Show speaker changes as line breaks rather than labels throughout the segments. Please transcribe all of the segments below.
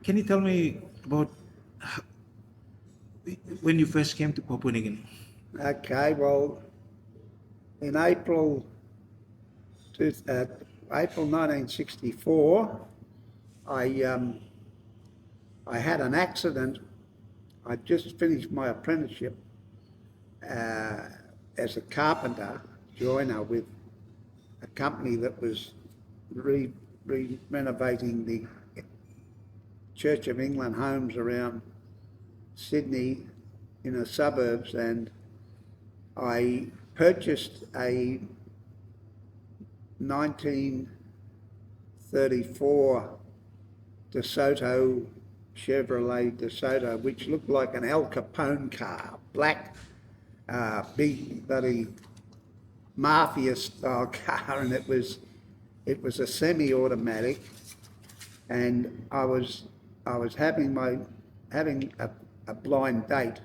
Can you tell me about when you first came to Papua New Guinea?
Okay, well, in April 1964, I had an accident. I just finished my apprenticeship as a carpenter joiner with a company that was renovating the Church of England homes around Sydney in the suburbs, and I purchased a 1934 DeSoto, Chevrolet DeSoto, which looked like an Al Capone car, black, big bloody mafia style car, and it was a semi-automatic, and I was having a blind date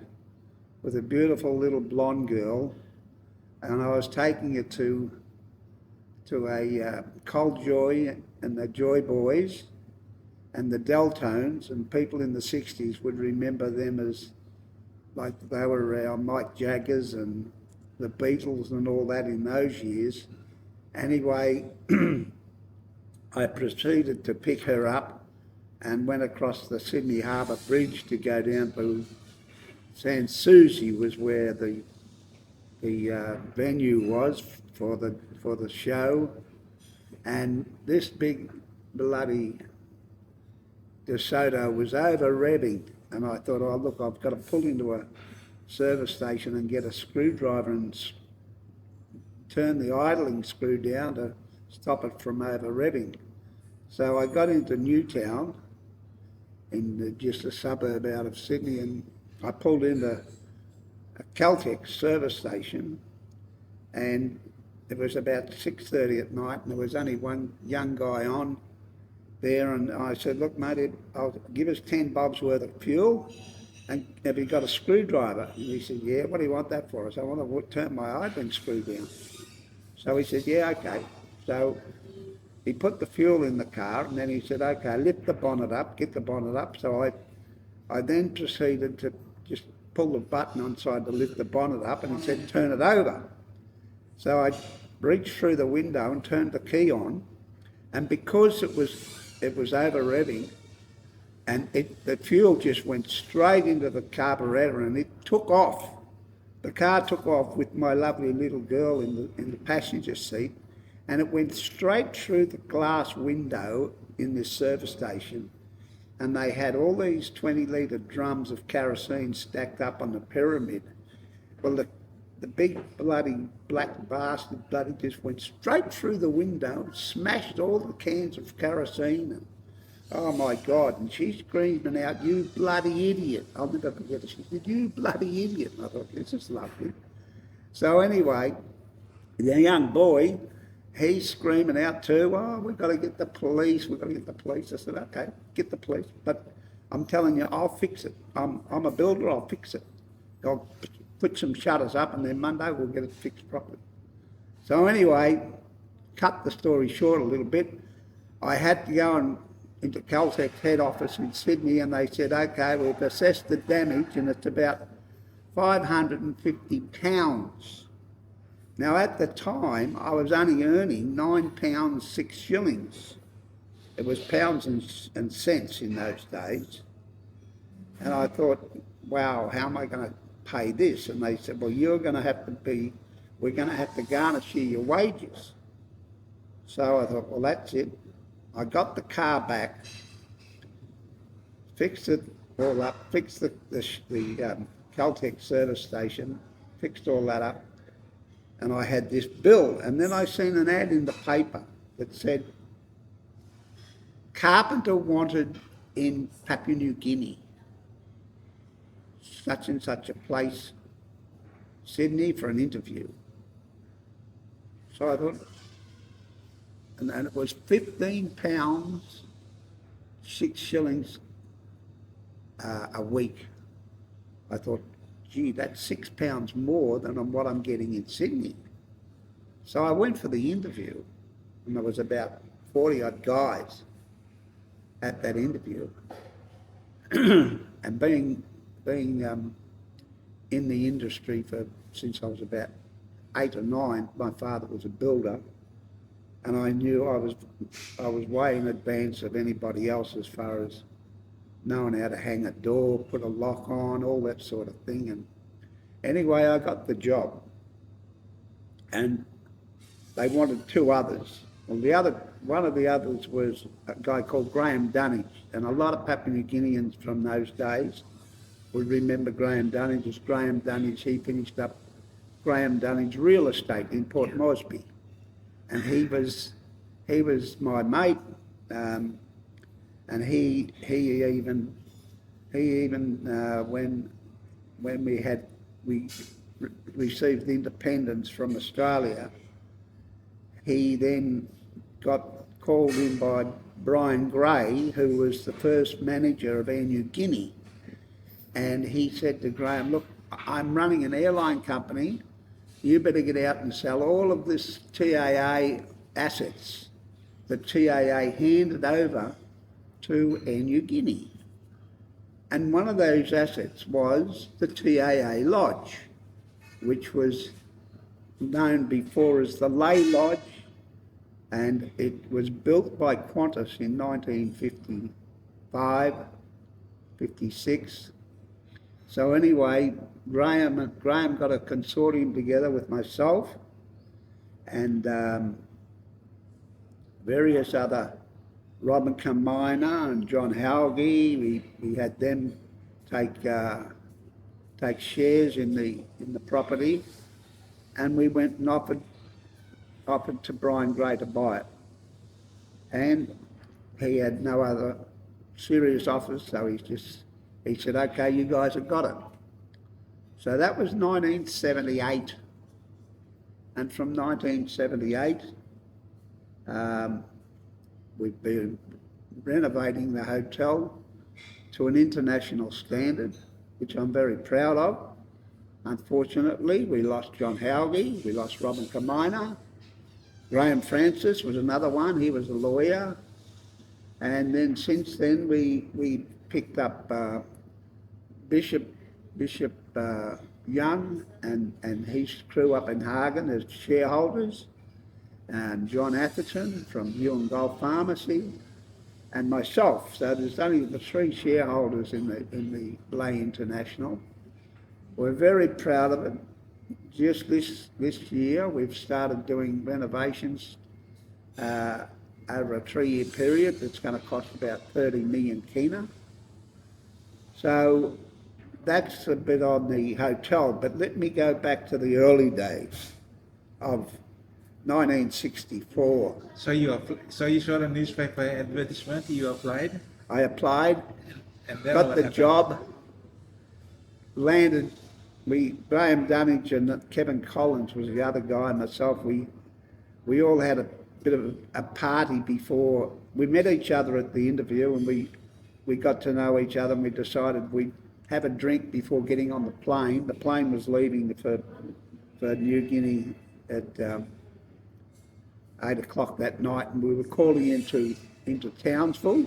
with a beautiful little blonde girl, and I was taking it to a Cold Joy and the Joy Boys and the Deltones, and people in the 60s would remember them as like they were our Mike Jaggers and the Beatles and all that in those years. Anyway, I proceeded to pick her up and went across the Sydney Harbour Bridge to go down to San Susi, was where the venue was for the show, and this big bloody DeSoto was over revving, and I thought, oh look, I've got to pull into a service station and get a screwdriver and turn the idling screw down to stop it from over revving. So I got into Newtown, in just a suburb out of Sydney, and I pulled into a Caltex service station, and it was about 6:30 at night, and there was only one young guy on there, and I said, look mate, I'll give us 10 bobs worth of fuel, and have you got a screwdriver? And he said, yeah. What do you want that for? I said, I want to turn my idling screw down. So he said, yeah, okay. So he put the fuel in the car, and then he said, okay, lift the bonnet up, get the bonnet up. So I then proceeded to just pull the button inside to lift the bonnet up, and he said, turn it over. So I reached through the window and turned the key on, and because it was over revving, and the fuel just went straight into the carburetor, and it took off. The car took off with my lovely little girl in the passenger seat, and it went straight through the glass window in this service station, and they had all these 20-litre drums of kerosene stacked up on the pyramid. Well, the big bloody black bastard bloody just went straight through the window, smashed all the cans of kerosene, and oh my God, and she's screaming out, you bloody idiot. I'll never forget it. She said, you bloody idiot. And I thought, this is lovely. So anyway, the young boy, he's screaming out too, oh, we've got to get the police, we've got to get the police. I said, okay, get the police. But I'm telling you, I'll fix it. I'm a builder, I'll fix it. I'll put some shutters up, and then Monday we'll get it fixed properly. So anyway, cut the story short a little bit. I had to go into Caltex head office in Sydney, and they said, okay, we've assessed the damage, and it's about £550. Now at the time, I was only earning £9 6 shillings. It was pounds and cents in those days. And I thought, wow, how am I going to pay this? And they said, well, we're going to have to garnish your wages. So I thought, well, that's it. I got the car back, fixed it all up, fixed the Caltex service station, fixed all that up, and I had this bill. And then I seen an ad in the paper that said, carpenter wanted in Papua New Guinea, such and such a place, Sydney, for an interview. So I thought, and it was £15 6 shillings a week. I thought, gee, that's £6 more than what I'm getting in Sydney. So I went for the interview, and there was about 40 odd guys at that interview. and being in the industry since I was about 8 or 9, my father was a builder, and I knew I was way in advance of anybody else as far as knowing how to hang a door, put a lock on, all that sort of thing. And anyway, I got the job, and they wanted 2 others. Well, one of the others was a guy called Graham Dunnage, and a lot of Papua New Guineans from those days would remember Graham Dunnage as Graham Dunnage. He finished up Graham Dunnage Real Estate in Port Moresby, and he was my mate, and he even when we received independence from Australia, he then got called in by Brian Gray, who was the first manager of Air New Guinea, and he said to Graham, "Look, I'm running an airline company. You better get out and sell all of this TAA assets that TAA handed over to Air New Guinea." And one of those assets was the TAA Lodge, which was known before as the Lay Lodge, and it was built by Qantas in 1955, 56. So anyway, Graham got a consortium together with myself and various other, Robin Kamina and John Hauge. We had them take shares in the property, and we went and offered to Brian Gray to buy it. And he had no other serious offers, so he said, "Okay, you guys have got it." So that was 1978. And from 1978, we've been renovating the hotel to an international standard, which I'm very proud of. Unfortunately, we lost John Hauge, we lost Robin Kamina. Graham Francis was another one, he was a lawyer. And then since then, we picked up Bishop Young and his crew up in Hagen as shareholders, and John Atherton from Ewan Golf Pharmacy, and myself. So there's only the 3 shareholders in the Lay International. We're very proud of it. Just this year, we've started doing renovations over a 3-year period. That's going to cost about 30 million kina. So that's a bit on the hotel, but let me go back to the early days of 1964.
So you saw the newspaper advertisement. You applied.
I applied,
And then
got
what
the
happened?
job, landed. Graham Dunnage and Kevin Collins was the other guy, and myself. We all had a bit of a party before we met each other at the interview, and we got to know each other, and we decided we'd have a drink before getting on the plane. The plane was leaving for New Guinea at 8 o'clock that night, and we were calling into Townsville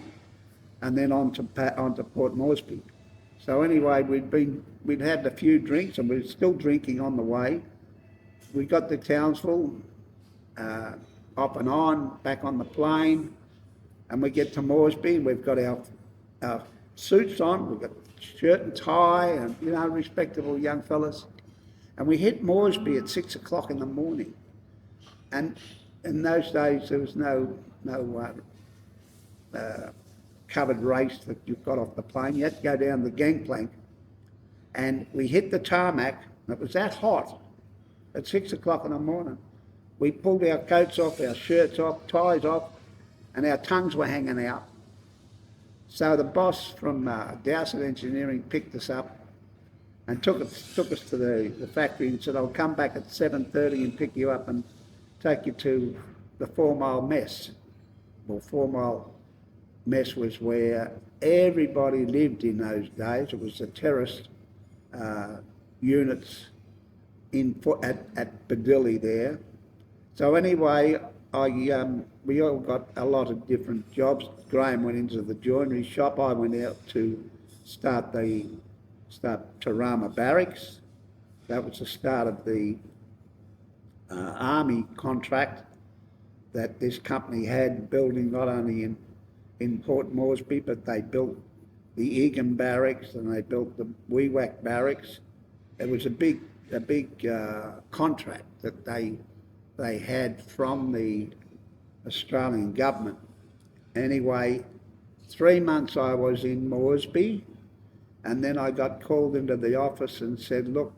and then onto Port Moresby. So anyway, we'd had a few drinks, and we were still drinking on the way. We got to Townsville, off and on, back on the plane, and we get to Moresby, and we've got our suits on, we've got shirt and tie, and respectable young fellas. And we hit Moresby at 6 o'clock in the morning. And in those days, there was no covered race that you got off the plane. You had to go down the gangplank. And we hit the tarmac, and it was that hot at 6 o'clock in the morning. We pulled our coats off, our shirts off, ties off, and our tongues were hanging out. So the boss from Dowsett Engineering picked us up and took us to the factory and said, "I'll come back at 7:30 and pick you up and take you to the 4 Mile Mess." Well, 4 Mile Mess was where everybody lived in those days. It was the terraced units at Badilli there. So anyway, we all got a lot of different jobs. Graham went into the joinery shop. I went out to start Tarama Barracks. That was the start of the army contract that this company had, building not only in Port Moresby, but they built the Egan Barracks and they built the Wewak Barracks. It was a big contract that they had from the Australian government. Anyway, 3 months I was in Moresby, and then I got called into the office and said, look,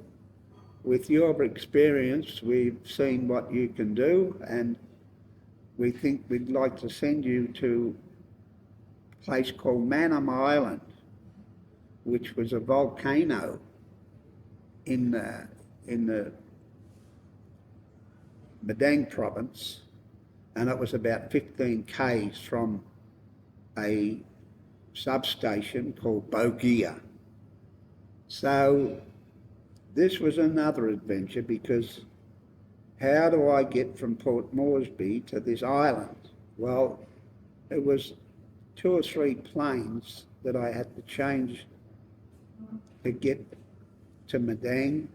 with your experience, we've seen what you can do, and we think we'd like to send you to a place called Manam Island, which was a volcano in the Madang province, and it was about 15 k's from a substation called Bogia. So this was another adventure, because how do I get from Port Moresby to this island? Well, it was 2 or 3 planes that I had to change to get to Madang,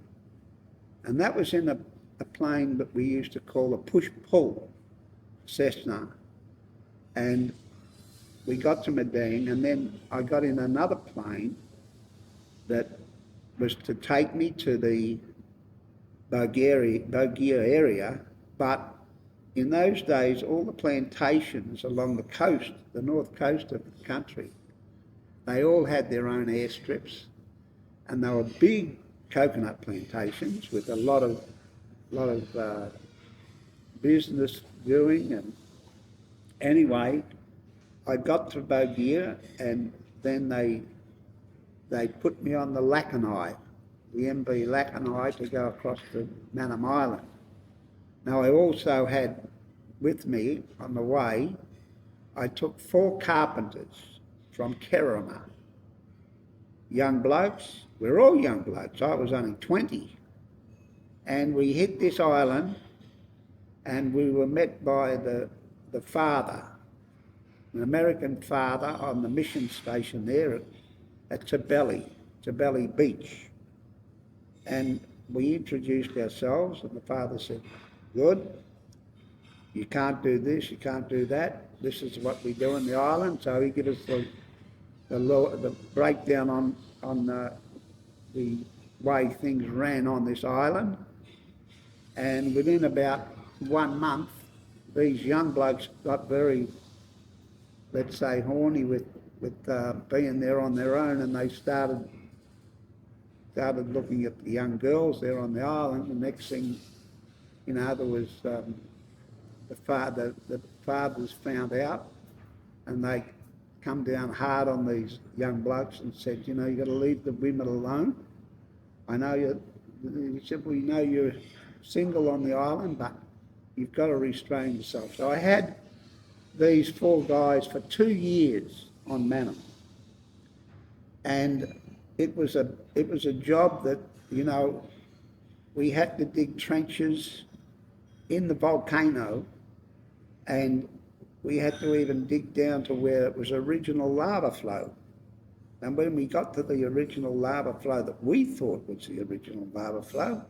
and that was in a plane that we used to call a push-pull Cessna. And we got to Madang, and then I got in another plane that was to take me to the Bogia area, but in those days all the plantations along the coast, the north coast of the country, they all had their own airstrips, and they were big coconut plantations with a lot of business doing. And anyway, I got to Bogia, and then they put me on the Lakanai, the MV Lakanai, to go across to Manam Island. Now I also had with me on the way, I took 4 carpenters from Kerama, young blokes. We're all young blokes. I was only 20. And we hit this island, and we were met by the father, an American father on the mission station there at Tabelli Beach. And we introduced ourselves, and the father said, good, you can't do this, you can't do that, this is what we do on the island. So he gave us the breakdown on the way things ran on this island. And within about 1 month, these young blokes got very, let's say, horny with being there on their own, and they started looking at the young girls there on the island. The next thing, you know, there was the fathers found out, and they come down hard on these young blokes and said, you know, you've got to leave the women alone. I know he said, we know you're single on the island, but you've got to restrain yourself. So I had these 4 guys for 2 years on Manam, and it was a job that, you know, we had to dig trenches in the volcano, and we had to even dig down to where it was original lava flow. And when we got to the original lava flow that we thought was the original lava flow,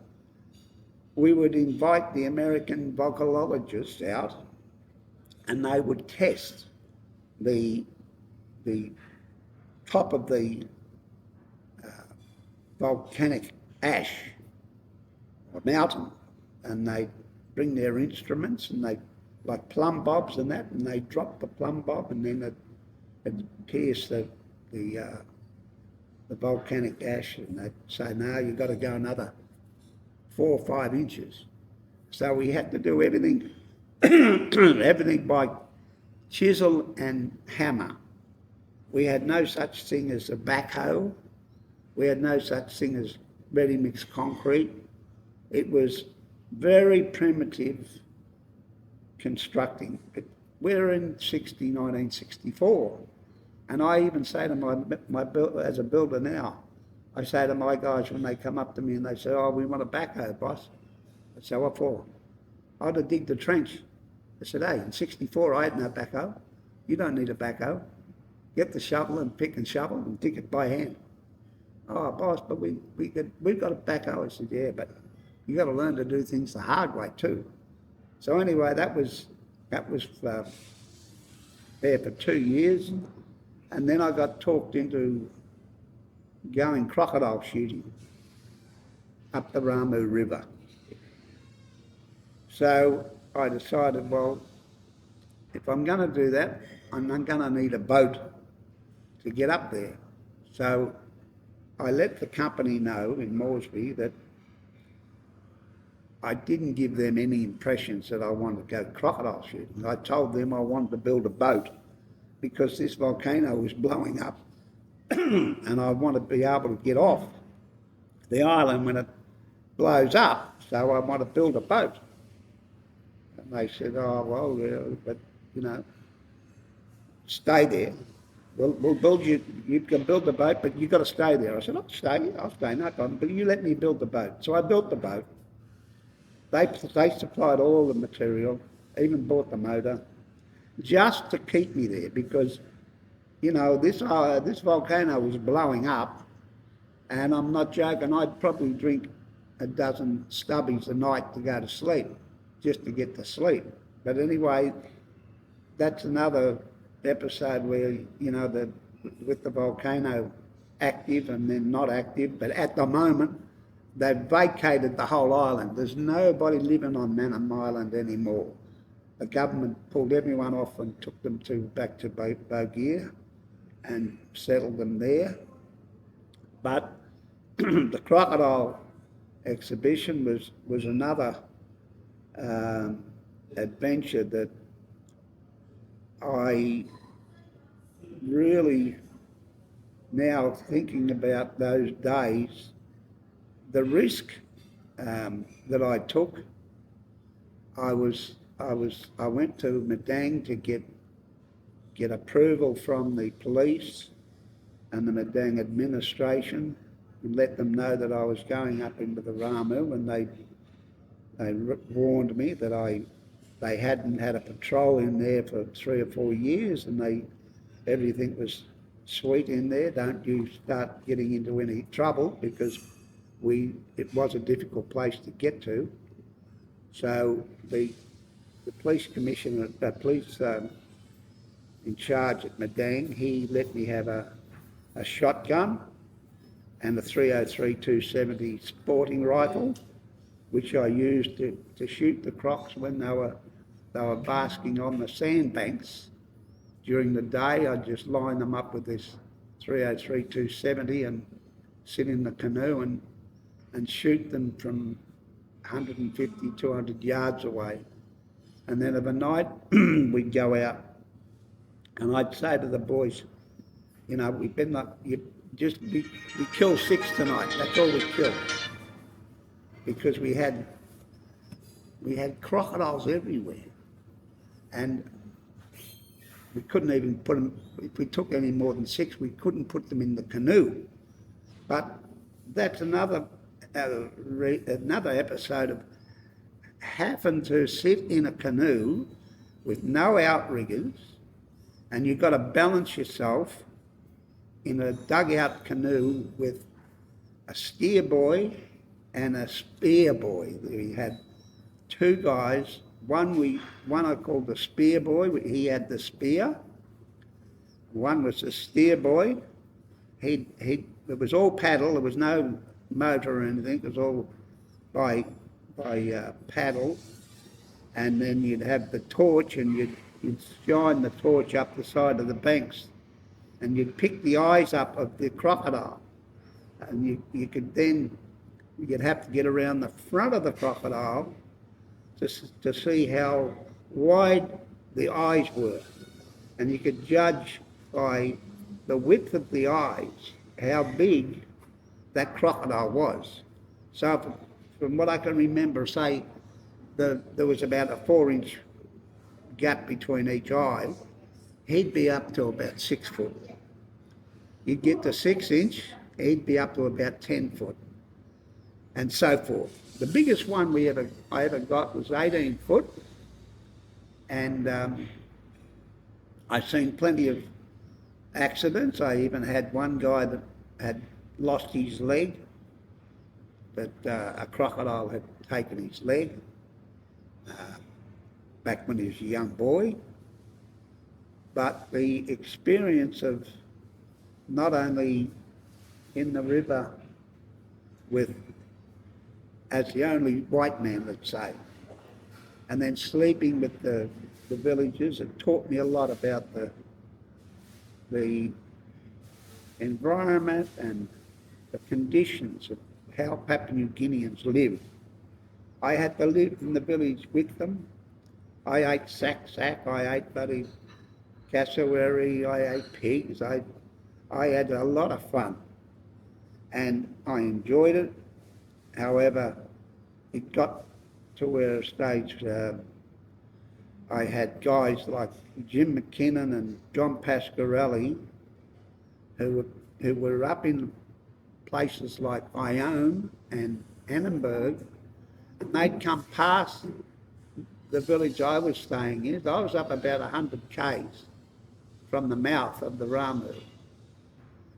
we would invite the American volcanologists out, and they would test the top of the volcanic ash or mountain, and they'd bring their instruments, and they, like plumb bobs and that, and they'd drop the plumb bob, and then it'd pierce the volcanic ash, and they'd say, no, you've got to go another 4 or 5 inches. So we had to do everything everything by chisel and hammer. We had no such thing as a backhoe. We had no such thing as ready-mix concrete. It was very primitive constructing. We're in 1964, and I even say to my as a builder now, I say to my guys when they come up to me and they say, oh, we want a backhoe, boss. I say, what for? I had to dig the trench. I said, hey, in 64 I had no backhoe. You don't need a backhoe. get the shovel and pick and shovel and dig it by hand. Oh, boss, but we've got a backhoe. I said, yeah, but you got to learn to do things the hard way too. So anyway, that was there for 2 years, and then I got talked into going crocodile shooting up the Ramu River. So I decided, well, if I'm going to do that, I'm going to need a boat to get up there. So I let the company know in Moresby that I didn't give them any impressions that I wanted to go crocodile shooting. I told them I wanted to build a boat because this volcano was blowing up and I want to be able to get off the island when it blows up, so I want to build a boat. And they said, oh, well, yeah, but, you know, stay there. We'll build you can build the boat, but you've got to stay there. I said, I'll stay, no problem, but you let me build the boat. So I built the boat. They supplied all the material, even bought the motor, just to keep me there because, you know, this volcano was blowing up, and I'm not joking, I'd probably drink a dozen stubbies a night to go to sleep, just to get to sleep. But anyway, that's another episode where, you know, with the volcano active and then not active, but at the moment, they've vacated the whole island. There's nobody living on Manam Island anymore. The government pulled everyone off and took them back to Bogear and settled them there. But the crocodile exhibition was another adventure that I really, now thinking about those days, the risk that I took, I went to Madang to get approval from the police and the Madang administration and let them know that I was going up into the Ramu, and they warned me that they hadn't had a patrol in there for 3 or 4 years, and everything was sweet in there. Don't you start getting into any trouble, because it was a difficult place to get to. So the police commissioner, the police in charge at Madang, he let me have a shotgun and a 303 270 sporting rifle, which I used to shoot the crocs when they were basking on the sandbanks. During the day, I'd just line them up with this 303 270 and sit in the canoe and shoot them from 150, 200 yards away. And then of a night, we'd go out, and I'd say to the boys, you know, we kill 6 tonight. That's all we killed, because we had crocodiles everywhere, and we couldn't even put them. If we took any more than 6, we couldn't put them in the canoe. But that's another episode of having to sit in a canoe with no outriggers, and you've got to balance yourself in a dugout canoe with a steer boy and a spear boy. We had 2 guys. One I called the spear boy. He had the spear. One was the steer boy. It was all paddle. There was no motor or anything. It was all by paddle. And then you'd have the torch, and you'd shine the torch up the side of the banks, and you'd pick the eyes up of the crocodile, and you'd have to get around the front of the crocodile to see how wide the eyes were, and you could judge by the width of the eyes how big that crocodile was. So from what I can remember, say there was about a 4-inch gap between each eye. He'd be up to about 6 foot. You'd get to 6 inch, he'd be up to about 10 foot, and so forth. The biggest one I ever got was 18 foot, and I've seen plenty of accidents. I even had one guy that had lost his leg, that a crocodile had taken his leg back when he was a young boy. But the experience of not only in the river with, as the only white man, let's say, and then sleeping with the villagers, it taught me a lot about the environment and the conditions of how Papua New Guineans live. I had to live in the village with them. I ate sack, I ate bloody cassowary, I ate pigs, I had a lot of fun and I enjoyed it. However, it got to where a stage I had guys like Jim McKinnon and John Pasquarelli who were up in places like Ione and Annenberg, and they'd come past the village I was staying in. I was up about 100 k's from the mouth of the Ramu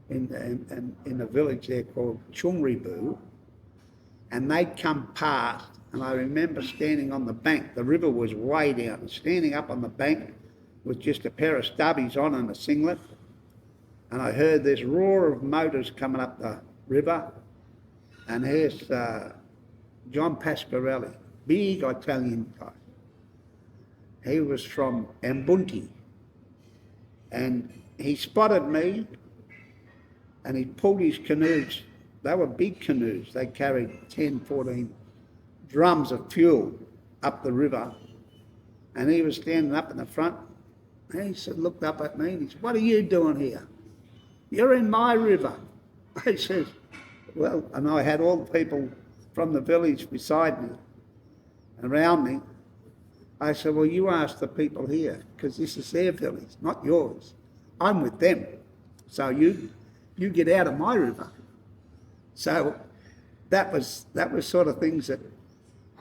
in a village there called Chungribu, and they'd come past, and I remember standing on the bank. The river was way down, and standing up on the bank with just a pair of stubbies on and a singlet, and I heard this roar of motors coming up the river, and here's John Pasquarelli, big Italian guy. He was from Ambunti, and he spotted me, and he pulled his canoes. They were big canoes. They carried 10, 14 drums of fuel up the river, and he was standing up in the front, and he said, looked up at me, and he said, "What are you doing here? You're in my river." I said, well, and I had all the people from the village beside me, around me. I said, well, you ask the people here, because this is their village, not yours. I'm with them. So you get out of my river. So that was sort of things that,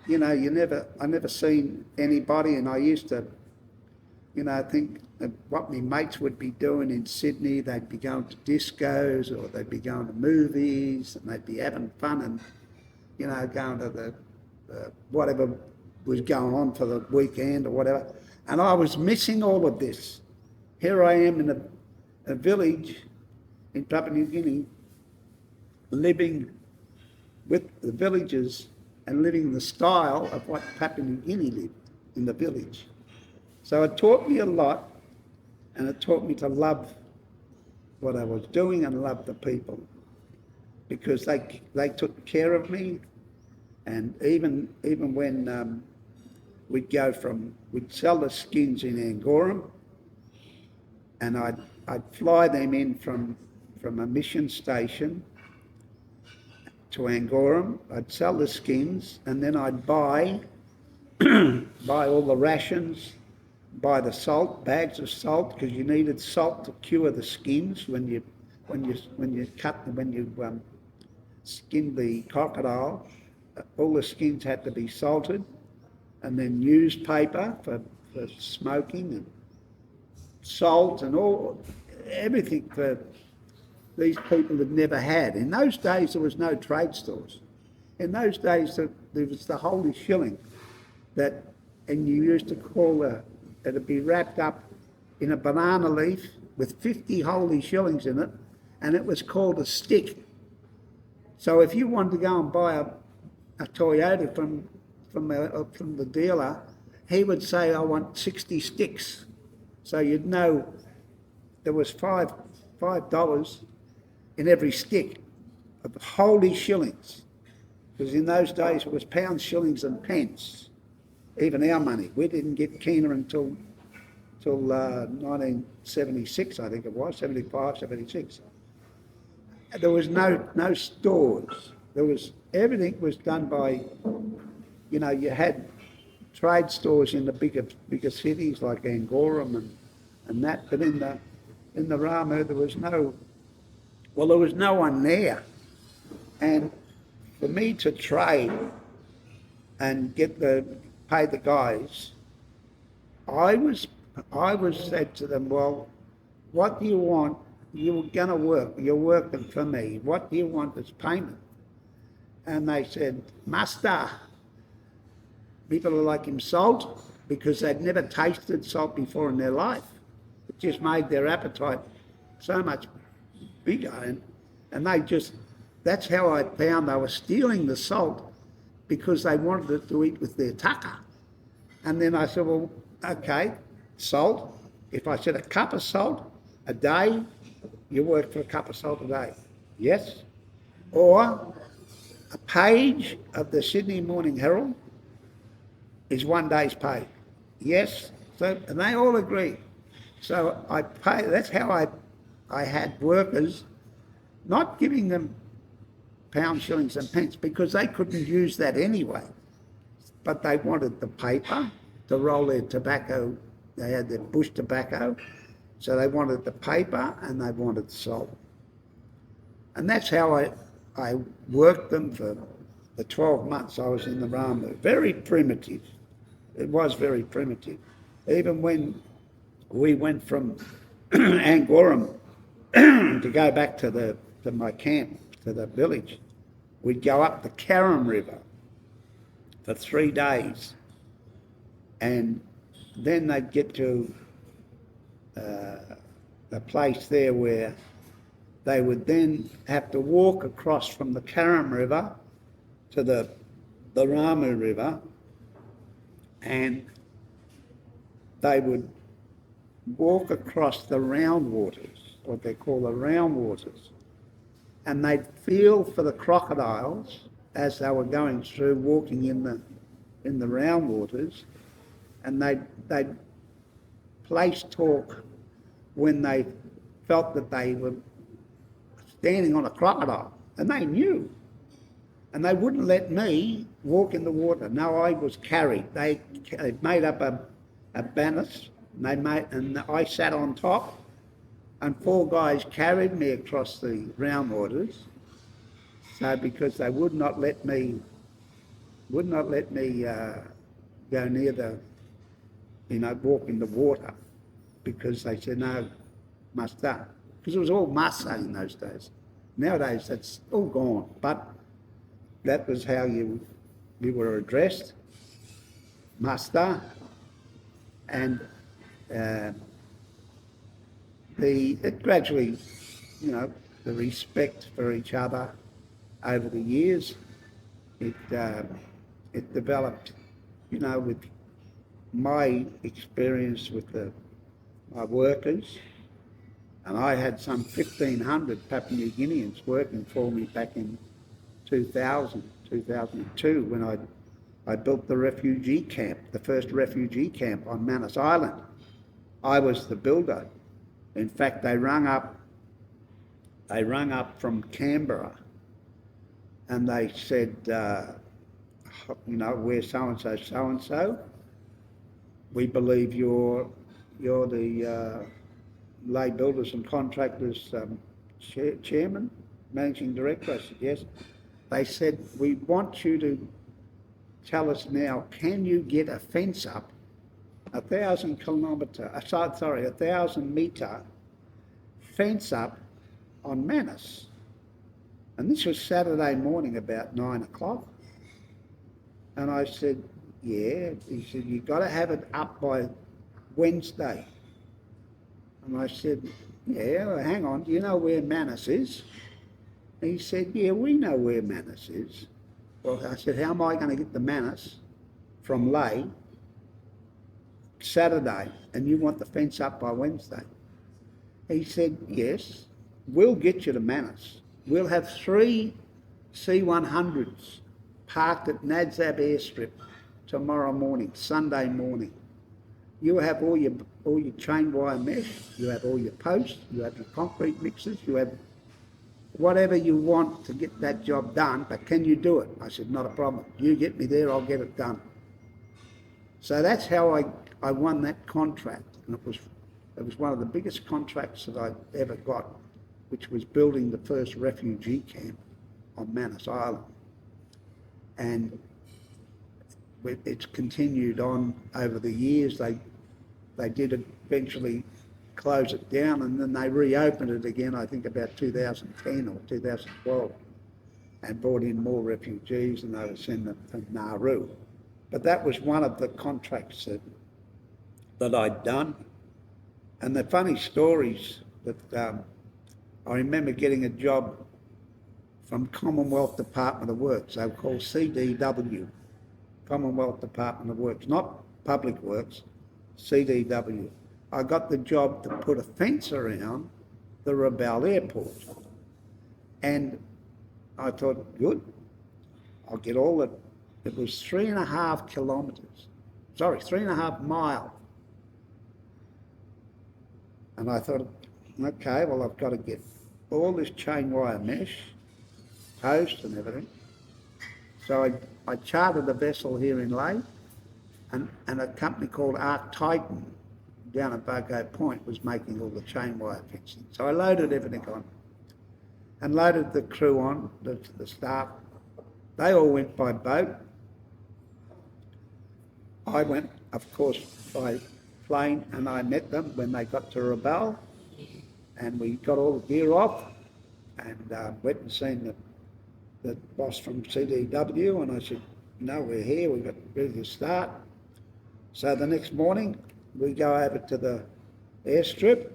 you know, I never seen anybody, and I used to, you know, think that what my mates would be doing in Sydney. They'd be going to discos, or they'd be going to movies, and they'd be having fun and, you know, going to the whatever was going on for the weekend or whatever. And I was missing all of this. Here I am in a village in Papua New Guinea, living with the villagers and living the style of what Papua New Guinea lived in the village. So it taught me a lot, and it taught me to love what I was doing and love the people, because they took care of me. And even when we'd sell the skins in Angoram, and I'd fly them in from a mission station to Angoram. I'd sell the skins, and then I'd buy all the rations, buy the salt, bags of salt, because you needed salt to cure the skins when you skinned the crocodile. All the skins had to be salted, and then newspaper for smoking, and salt, and everything for these people had never had. In those days there was no trade stores. In those days there was the holy shilling and you used to call it'd be wrapped up in a banana leaf with 50 holy shillings in it, and it was called a stick. So if you wanted to go and buy a Toyota from the dealer, he would say, "I want 60 sticks." So you'd know there was $5 in every stick of holy shillings, because in those days it was pounds, shillings and pence. Even our money, we didn't get keener until 1976, I think it was, 75, 76. There was no stores. Everything was done by, you know, you had trade stores in the bigger cities like Angoram and that, but in the Ramu there was no one there. And for me to trade and pay the guys, I was said to them, well, what do you want? You're going to work. You're working for me. What do you want as payment? And they said, Master. People are like him salt because they'd never tasted salt before in their life. It just made their appetite so much bigger. And they just, that's how I found they were stealing the salt because they wanted it to eat with their tucker. And then I said, well, okay, salt. If I said a cup of salt a day, you work for a cup of salt a day. Yes? Or a page of the Sydney Morning Herald is 1 day's pay. Yes? So, and they all agree. So I pay, that's how I had workers, not giving them pounds, shillings and pence because they couldn't use that anyway. But they wanted the paper to roll their tobacco. They had their bush tobacco. So they wanted the paper and they wanted salt. And that's how I worked them for the 12 months I was in the Ramu. Very primitive. It was very primitive. Even when we went from Angoram to go back to my camp, to the village, we'd go up the Karam River for 3 days. And then they'd get to a place there where they would then have to walk across from the Karam River to the Ramu River, and they would walk across the round waters, what they call the round waters, and they'd feel for the crocodiles as they were going through, walking in the round waters, and they'd place talk when they felt that they were standing on a crocodile, and they knew. And they wouldn't let me walk in the water. No, I was carried. They made up a bannis, and I sat on top, and 4 guys carried me across the round waters. So because they would not let me go near the, walk in the water, because they said no, masta, because it was all masa in those days. Nowadays that's all gone, but that was how you were addressed, masta. And it gradually, the respect for each other over the years, it developed, with my experience with my workers. And I had some 1,500 Papua New Guineans working for me back in 2002, when I built the refugee camp, the first refugee camp on Manam Island. I was the builder. In fact, they rung up from Canberra, and they said, we're so-and-so, so-and-so. We believe you're the Lay Builders and Contractors chairman, managing director. I said, yes. They said, we want you to tell us now, can you get a fence up, 1,000 metre fence up on Manus? And this was Saturday morning about 9 o'clock. And I said, yeah. He said, you've got to have it up by Wednesday. And I said, yeah, well, hang on, do you know where Manus is? And he said, yeah, we know where Manus is. Well, I said, how am I going to get the Manus from Lay Saturday, and you want the fence up by Wednesday? He said, yes, we'll get you to Manus. We'll have 3 C-100s parked at Nadzab airstrip tomorrow morning, Sunday morning. You have all your chain wire mesh, you have all your posts, you have your concrete mixers, you have whatever you want to get that job done, but can you do it? I said, not a problem. You get me there, I'll get it done. So that's how I won that contract, and it was one of the biggest contracts that I ever got, which was building the first refugee camp on Manam Island. And it's continued on over the years. They did eventually close it down, and then they reopened it again, I think about 2010 or 2012, and brought in more refugees, and they were sending them from Nauru. But that was one of the contracts that I'd done. And the funny stories that I remember getting a job from Commonwealth Department of Works. They were called CDW, Commonwealth Department of Works, not Public Works, CDW. I got the job to put a fence around the Ramu Airport. And I thought, good, I'll get all the, it was 3.5 kilometres, 3.5 miles. And I thought, okay, well, I've got to get all this chain wire mesh, post and everything. So I chartered a vessel here in Lae, and a company called Arc Titan down at Bogo Point was making all the chain wire fencing. So I loaded everything on and loaded the crew on, the staff. They all went by boat. I went, of course, by plane, and I met them when they got to Ramu, and we got all the gear off and went and seen the boss from CDW, and I said, no, we're here, we've got ready to start. So the next morning we go over to the airstrip,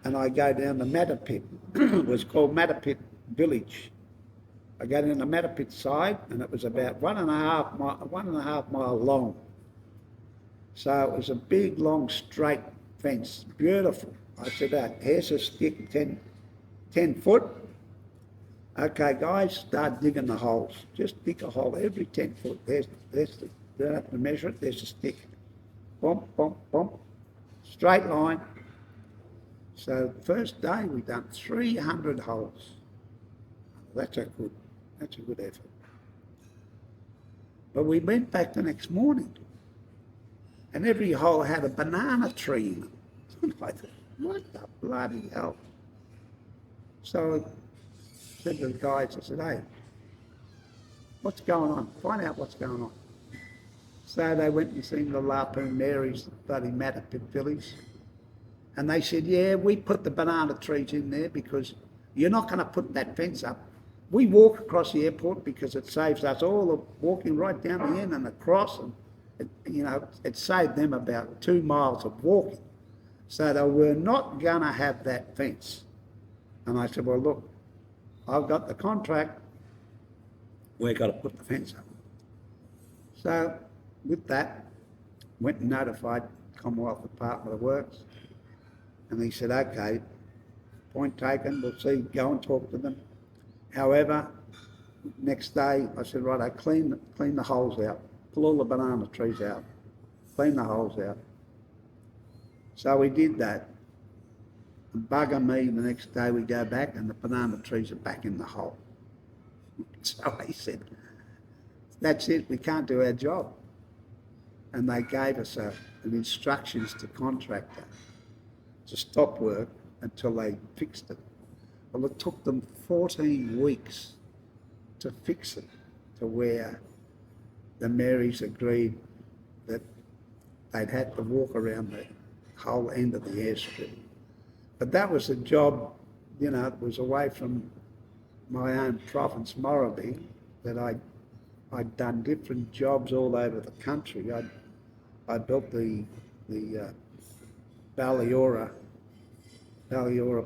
and I go down the Matapit. It was called Matapit Village. I go down the Matapit side, and it was about 1.5 mile long. So it was a big, long, straight fence, beautiful. I said, here's a stick, 10 foot. Okay, guys, start digging the holes. Just dig a hole every 10 foot. There's the, you don't have to measure it, there's a stick. Bump, bump, bump, straight line. So first day we done 300 holes. That's a good effort. But we went back the next morning, and every hole had a banana tree in it. I thought, what the bloody hell? So I said to the guys, I said, hey, what's going on? Find out what's going on. So they went and seen the Lapu Mary's bloody Matapit village. And they said, yeah, we put the banana trees in there because you're not going to put that fence up. We walk across the airport because it saves us all the walking right down the end and across. And it saved them about 2 miles of walking. So they were not going to have that fence. And I said, well, look, I've got the contract. We've got to put the fence up. So with that, went and notified Commonwealth Department of Works. And he said, okay, point taken, we'll see, go and talk to them. However, next day, I said, right, I clean the holes out, pull all the banana trees out, clean the holes out. So we did that. And bugger me, the next day we go back and the banana trees are back in the hole. So he said, that's it, we can't do our job. And they gave us an instructions to contractor to stop work until they fixed it. Well, it took them 14 weeks to fix it to where the Marys agreed that they'd had to walk around the whole end of the airstrip. But that was a job, it was away from my own province, Morribee, that I'd done different jobs all over the country. I built the Talair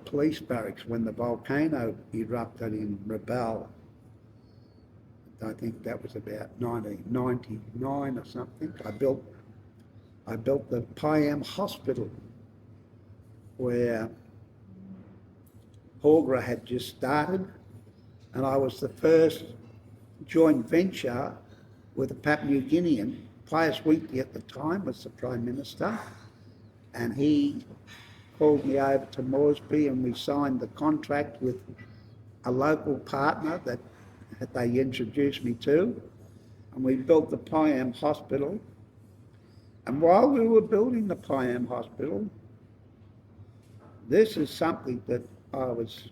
police barracks when the volcano erupted in Rugby. I think that was about 1999 or something. I built the Piam Hospital, where Porgera had just started, and I was the first joint venture with a Papua New Guinean. Pius Wheatley at the time was the Prime Minister, and he called me over to Moresby, and we signed the contract with a local partner that they introduced me to, and we built the Piam Hospital. And while we were building the Piam Hospital, this is something that I was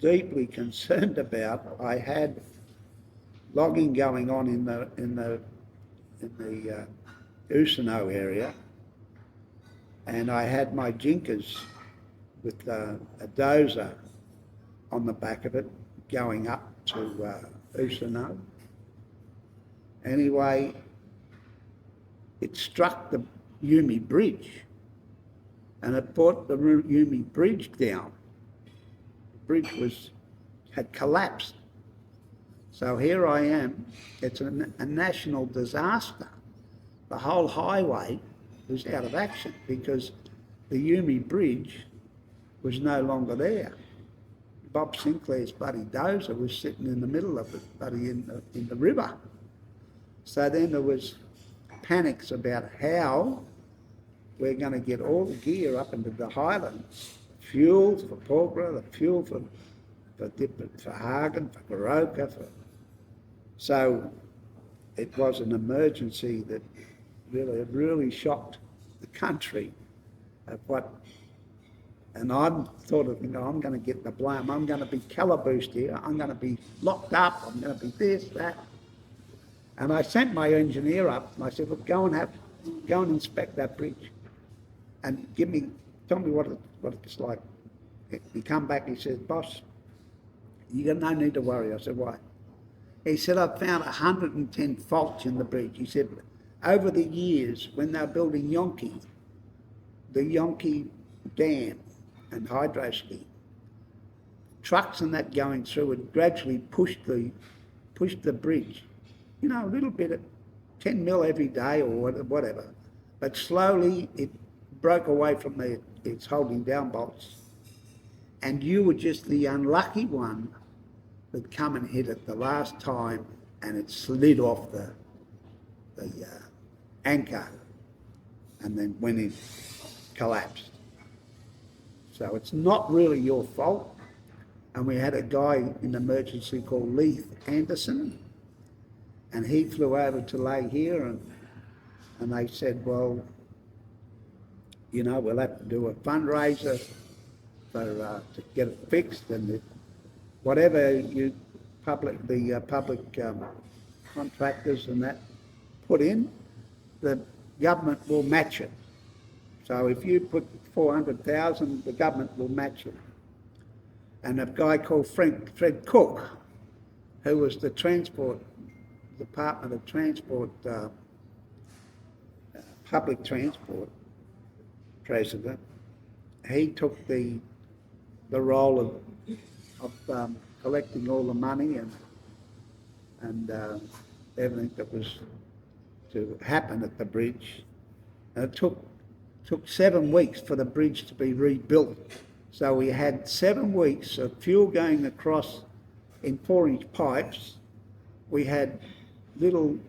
deeply concerned about. I had logging going on in the Usano area, and I had my jinkers with a dozer on the back of it going up to Usano. Anyway, it struck the Yumi Bridge and it brought the Yumi Bridge down. The bridge had collapsed. So here I am, it's a national disaster. The whole highway was out of action because the Yumi Bridge was no longer there. Bob Sinclair's bloody dozer was sitting in the middle of it, bloody in the river. So then there was panics about how we're going to get all the gear up into the highlands, fuel for Porgera, the fuel for Hagen, for Goroka. So it was an emergency that really shocked the country of what. And I'm sort of thinking, I'm going to get the blame. I'm going to be calaboosed here. I'm going to be locked up. I'm going to be this, that. And I sent my engineer up and I said, look, go and inspect that bridge and tell me what it's like. He come back, he said, boss, you got no need to worry. I said, why? He said, I've found 110 faults in the bridge. He said, over the years, when they were building the Yonki Dam and hydro scheme, trucks and that going through would gradually push the bridge, a little bit at 10 mil every day or whatever. But slowly it broke away from its holding down bolts. And you were just the unlucky one that come and hit it the last time and it slid off the anchor and then went in, collapsed. So it's not really your fault. And we had a guy in emergency called Leith Anderson, and he flew over to lay here and they said, well, we'll have to do a fundraiser to get it fixed, and whatever the public contractors and that put in, the government will match it. So if you put 400,000, the government will match it. And a guy called Fred Cook, who was the Department of Transport, public transport president, he took the role of collecting all the money and everything that was to happen at the bridge. And it took 7 weeks for the bridge to be rebuilt. So we had 7 weeks of fuel going across in 4-inch pipes. We had little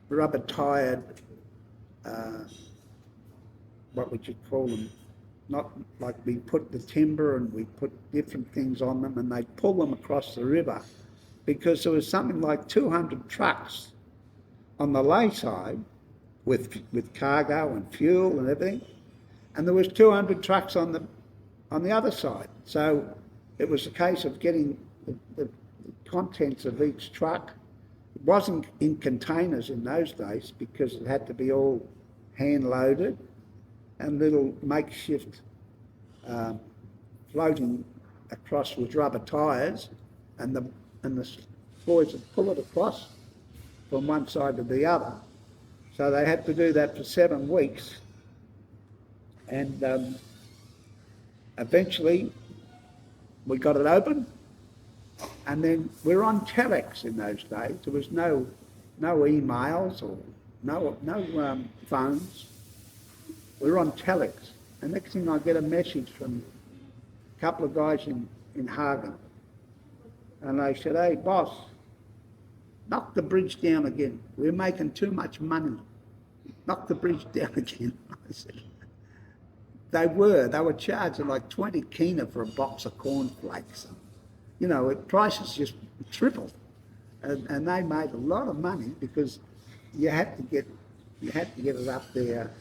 rubber-tired, what would you call them? Not like we put the timber and we put different things on them and they pull them across the river, because there was something like 200 trucks on the lay side with cargo and fuel and everything, and there was 200 trucks on the other side. So it was a case of getting the contents of each truck. It wasn't in containers in those days because it had to be all hand loaded, and little makeshift floating across with rubber tyres, and the boys would pull it across from one side to the other. So they had to do that for 7 weeks, and eventually we got it open, and then we were on telex in those days. There was no emails or no phones. We were on telex, and next thing I get a message from a couple of guys in Hagen, and they said, hey boss, knock the bridge down again. We're making too much money. Knock the bridge down again. I said, they were charging like 20 kina for a box of cornflakes. Prices just tripled, and they made a lot of money because you had to get it up there,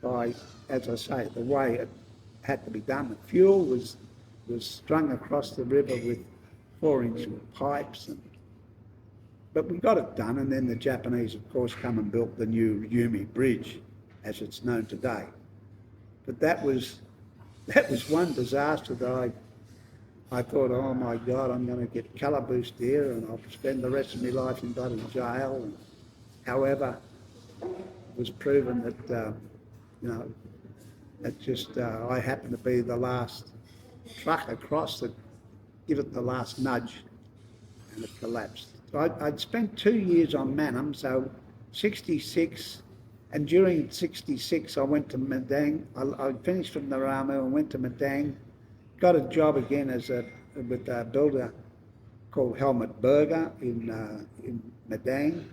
by, as I say, the way it had to be done. The fuel was strung across the river with 4-inch pipes, but we got it done, and then the Japanese, of course, come and built the new Yumi Bridge, as it's known today. But that was one disaster that I thought, oh my God, I'm going to get calaboosed here, and I'll spend the rest of my life in bloody jail. And, however, it was proven that, I happened to be the last truck across that give it the last nudge, and it collapsed. So I'd spent 2 years on Manam, so 66, and during 66 I went to Madang. I finished from the Ramu and went to Madang, got a job again with a builder called Helmut Berger in Madang,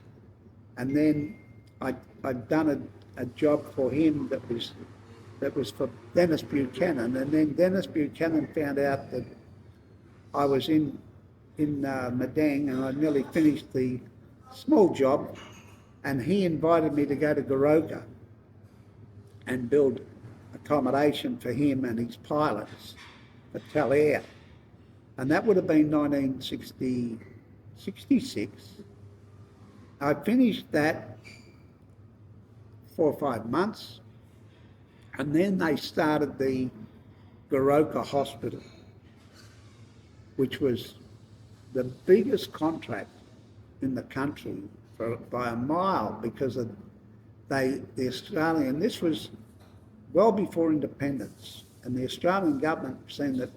and then I'd done a job for him that was for Dennis Buchanan, and then Dennis Buchanan found out that I was in Madang and I nearly finished the small job, and he invited me to go to Goroka and build accommodation for him and his pilots for Talair. And that would have been 1966. I finished that 4 or 5 months, and then they started the Goroka Hospital, which was the biggest contract in the country by a mile, because of the Australian, this was well before independence, and the Australian government seen that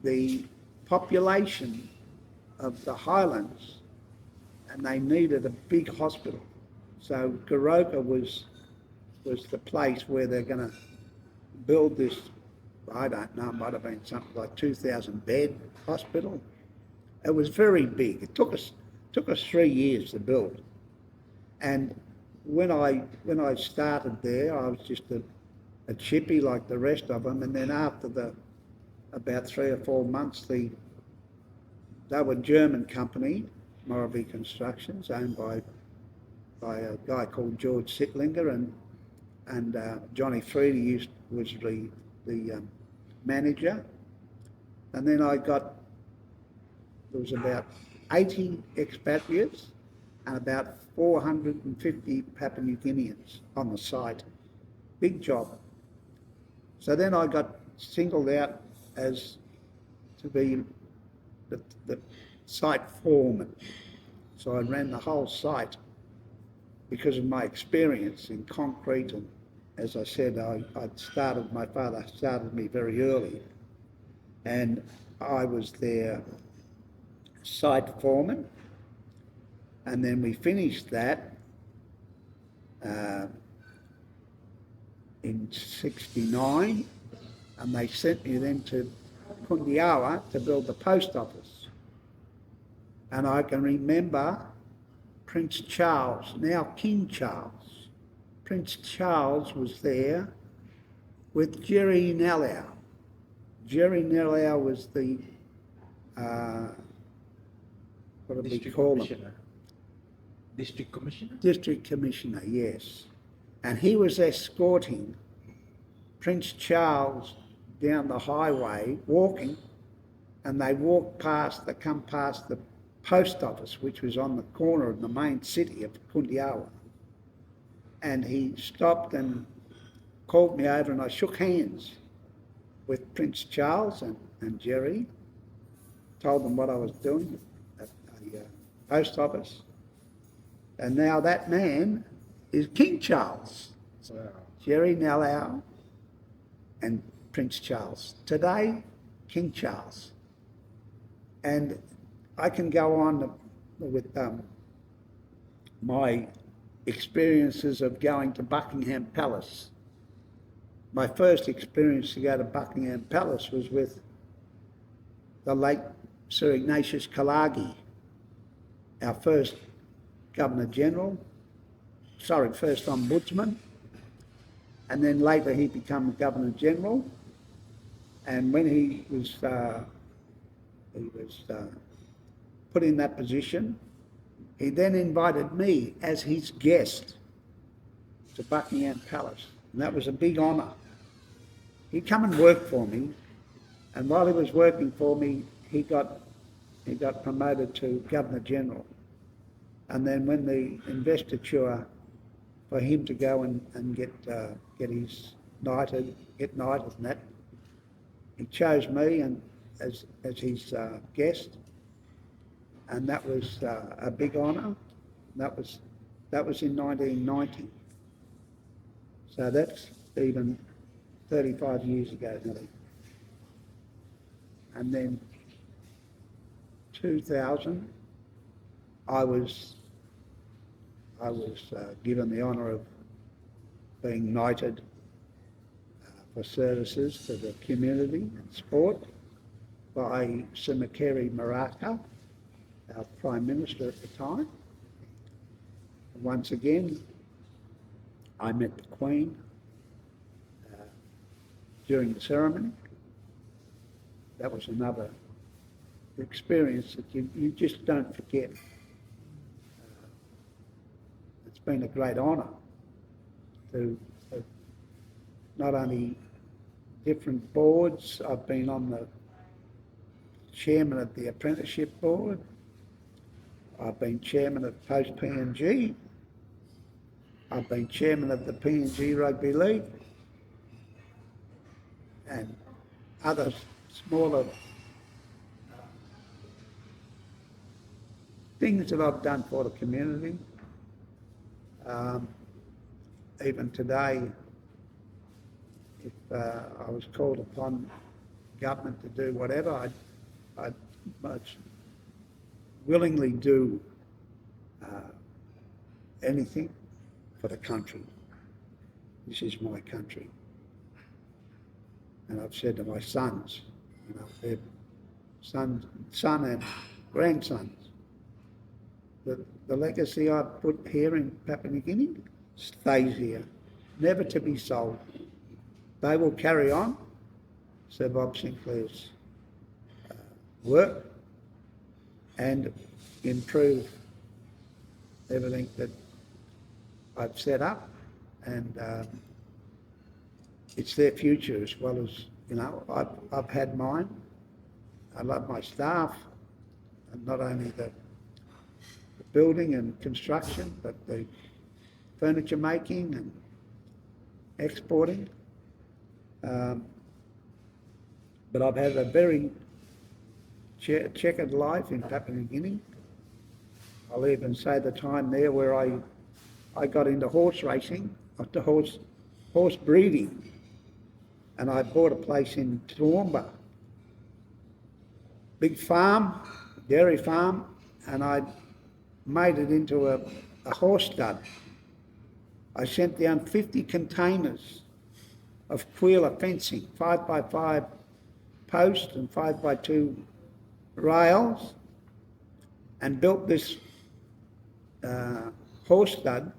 the population of the highlands, and they needed a big hospital. So Goroka was the place where they're going to build this, I don't know, it might have been something like 2,000 bed hospital. It was very big. It took us 3 years to build. And when I started there, I was just a chippy like the rest of them. And then after about 3 or 4 months, they were a German company, Morrowby Constructions, owned by a guy called George Sittlinger, and Johnny Freedy was the manager. And then there was about 80 expatriates and about 450 Papua New Guineans on the site. Big job. So then I got singled out to be the site foreman. So I ran the whole site because of my experience in concrete, and as I said, my father started me very early, and I was their site foreman, and then we finished that in 69, and they sent me then to Kundiawa to build the post office. And I can remember Prince Charles, now King Charles. Prince Charles was there with Jerry Nallau. Jerry Nallau was the what do we call him?
District Commissioner?
District Commissioner, yes. And he was escorting Prince Charles down the highway, walking, and they come past the post office, which was on the corner of the main city of Kundiawa. And he stopped and called me over, and I shook hands with Prince Charles and Jerry, told them what I was doing at the post office. And now that man is King Charles.
Wow.
Jerry Nallau and Prince Charles. Today, King Charles. And I can go on with my experiences of going to Buckingham Palace. My first experience to go to Buckingham Palace was with the late Sir Ignatius Kalagi, our first first Ombudsman, and then later he became Governor General. And when he was put in that position, he then invited me as his guest to Buckingham Palace, and that was a big honour. He'd come and work for me, and while he was working for me, he got promoted to Governor General. And then when the investiture for him to go and get knighted and that, he chose me and as his guest, and that was a big honour. That was in 1990. So that's even 35 years ago nearly. And then 2000, I was given the honour of being knighted for services to the community and sport by Simakeri Maraka, our Prime Minister at the time. And once again, I met the Queen during the ceremony. That was another experience that you just don't forget. It's been a great honour to not only different boards. I've been on the chairman of the apprenticeship board. I've been chairman of Post PNG. I've been chairman of the PNG Rugby League and other smaller things that I've done for the community. Even today, if I was called upon government to do whatever, I'd much willingly do anything for the country. This is my country. And I've said to my sons, their son and grandsons, that the legacy I've put here in Papua New Guinea stays here, never to be sold. They will carry on Sir Bob Sinclair's work and improve everything that I've set up, and it's their future as well as, I've had mine. I love my staff, and not only the building and construction, but the furniture making and exporting. But I've had a very checkered life in Papua New Guinea. I'll even say the time there where I got into horse racing, into horse breeding, and I bought a place in Toowoomba, big farm, dairy farm, and I made it into a horse stud. I sent down 50 containers of Quila fencing, 5x5 posts and 5x2 rails, and built this horse stud,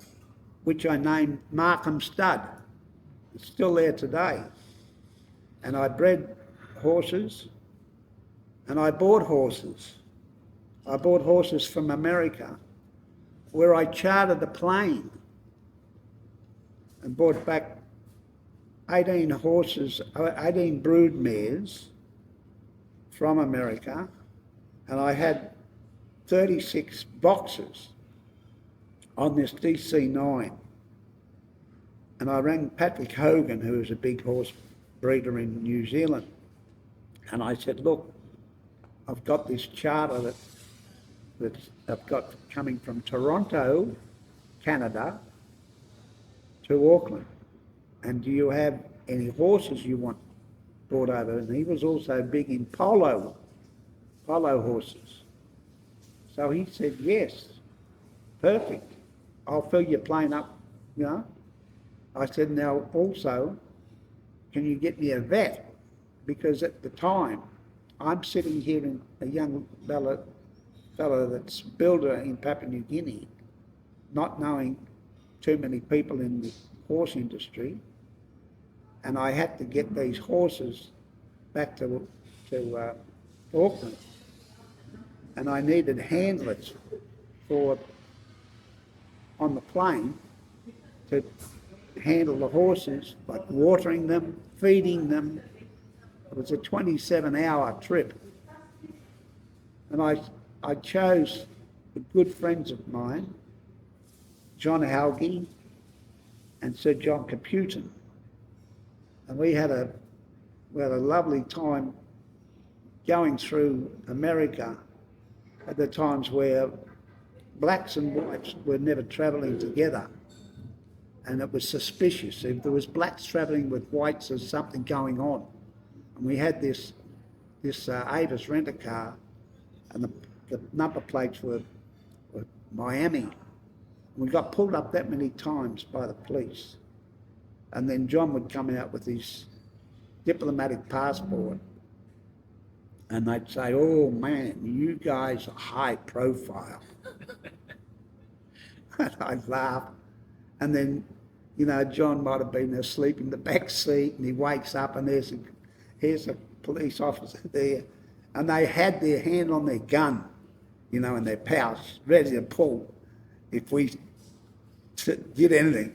which I named Markham Stud. It's still there today. And I bred horses, and I bought horses. I bought horses from America, where I chartered a plane and brought back 18 horses, 18 brood mares from America, and I had 36 boxes on this DC-9. And I rang Patrick Hogan, who was a big horse breeder in New Zealand, and I said, look, I've got this charter that I've got coming from Toronto, Canada, to Auckland. And do you have any horses you want brought over? And he was also big in polo horses. So he said, yes, perfect. I'll fill your plane up, I said, now also, can you get me a vet? Because at the time, I'm sitting here in a young fellow that's a builder in Papua New Guinea, not knowing too many people in the horse industry, and I had to get these horses back to Auckland, and I needed handlers on the plane to handle the horses, like watering them, feeding them. It was a 27-hour trip, and I chose with good friends of mine, John Halgie and Sir John Caputin. And we had a lovely time going through America at the times where blacks and whites were never travelling together. And it was suspicious. If there was blacks travelling with whites, there's something going on. And we had this Avis rent-a-car, and the number plates were Miami. And we got pulled up that many times by the police. And then John would come out with his diplomatic passport, and they'd say, "Oh man, you guys are high profile." And I'd laugh. And then, John might have been asleep in the back seat, and he wakes up, and here's a police officer there, and they had their hand on their gun, in their pouch, ready to pull if we did anything.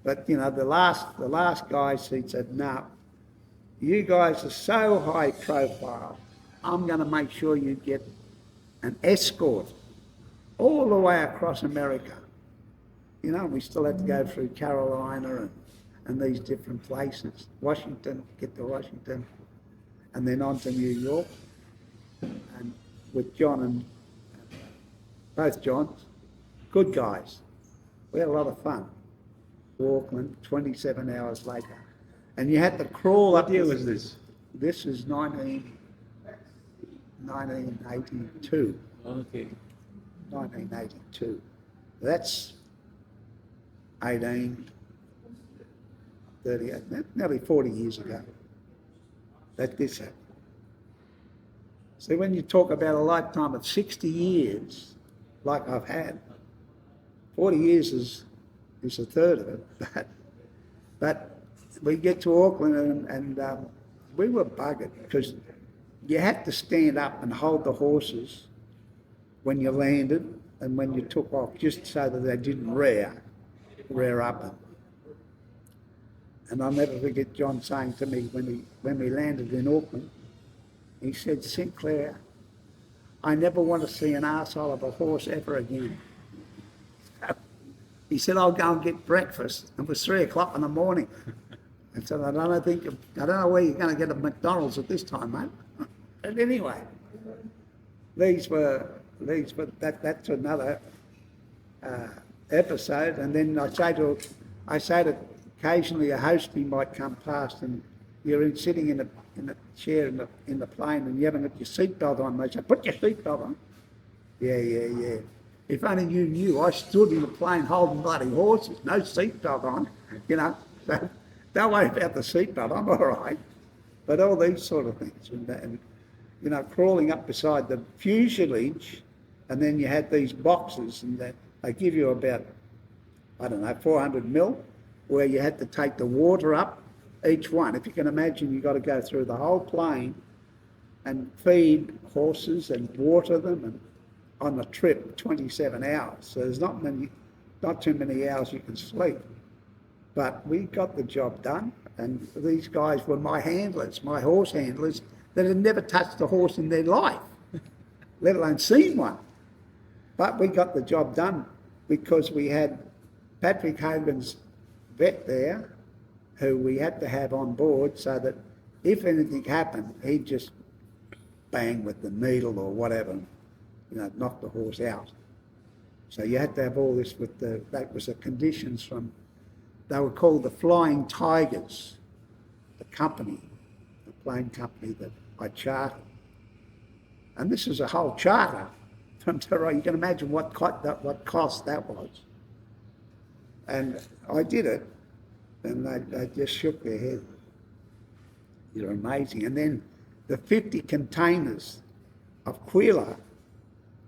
But the last guy, he said, "No, you guys are so high profile, I'm going to make sure you get an escort all the way across America." We still had to go through Carolina and these different places. Washington, get to Washington, and then on to New York. And with John and both Johns, good guys. We had a lot of fun. Auckland, 27 hours later. And you had to crawl up.
What year was this?
This is 1982.
Okay.
1982. That's 18, 30, nearly 40 years ago that this happened. So when you talk about a lifetime of 60 years, like I've had, 40 years is a third of it, but we get to Auckland and we were buggered because you had to stand up and hold the horses when you landed and when you took off, just so that they didn't rear up. And I'll never forget John saying to me when we landed in Auckland, he said, "Sinclair, I never want to see an arsehole of a horse ever again." He said, "I'll go and get breakfast." It was 3 o'clock in the morning. I said, I don't know where you're going to get a McDonald's at this time, mate. But anyway, that's another episode. And then I say to occasionally a hostie might come past and you're sitting in a chair in the plane and you haven't got your seatbelt on. They say, "Put your seatbelt on." Yeah. If only you knew, I stood in the plane holding bloody horses, no seatbelt on, So don't worry about the seatbelt, I'm all right. But all these sort of things, and crawling up beside the fuselage, and then you had these boxes, and they give you about, 400 mil, where you had to take the water up, each one. If you can imagine, you've got to go through the whole plane and feed horses and water them, and on the trip, 27 hours. So there's not too many hours you can sleep. But we got the job done, and these guys were my handlers, my horse handlers, that had never touched a horse in their life, let alone seen one. But we got the job done because we had Patrick Hogan's vet there, who we had to have on board so that if anything happened, he'd just bang with the needle or whatever, knock the horse out. So you had to have all this that was the conditions from, they were called the Flying Tigers, the plane company that I chartered. And this is a whole charter from Talair. You can imagine what cost that was. And I did it, and they just shook their head. You're amazing. And then the 50 containers of Quila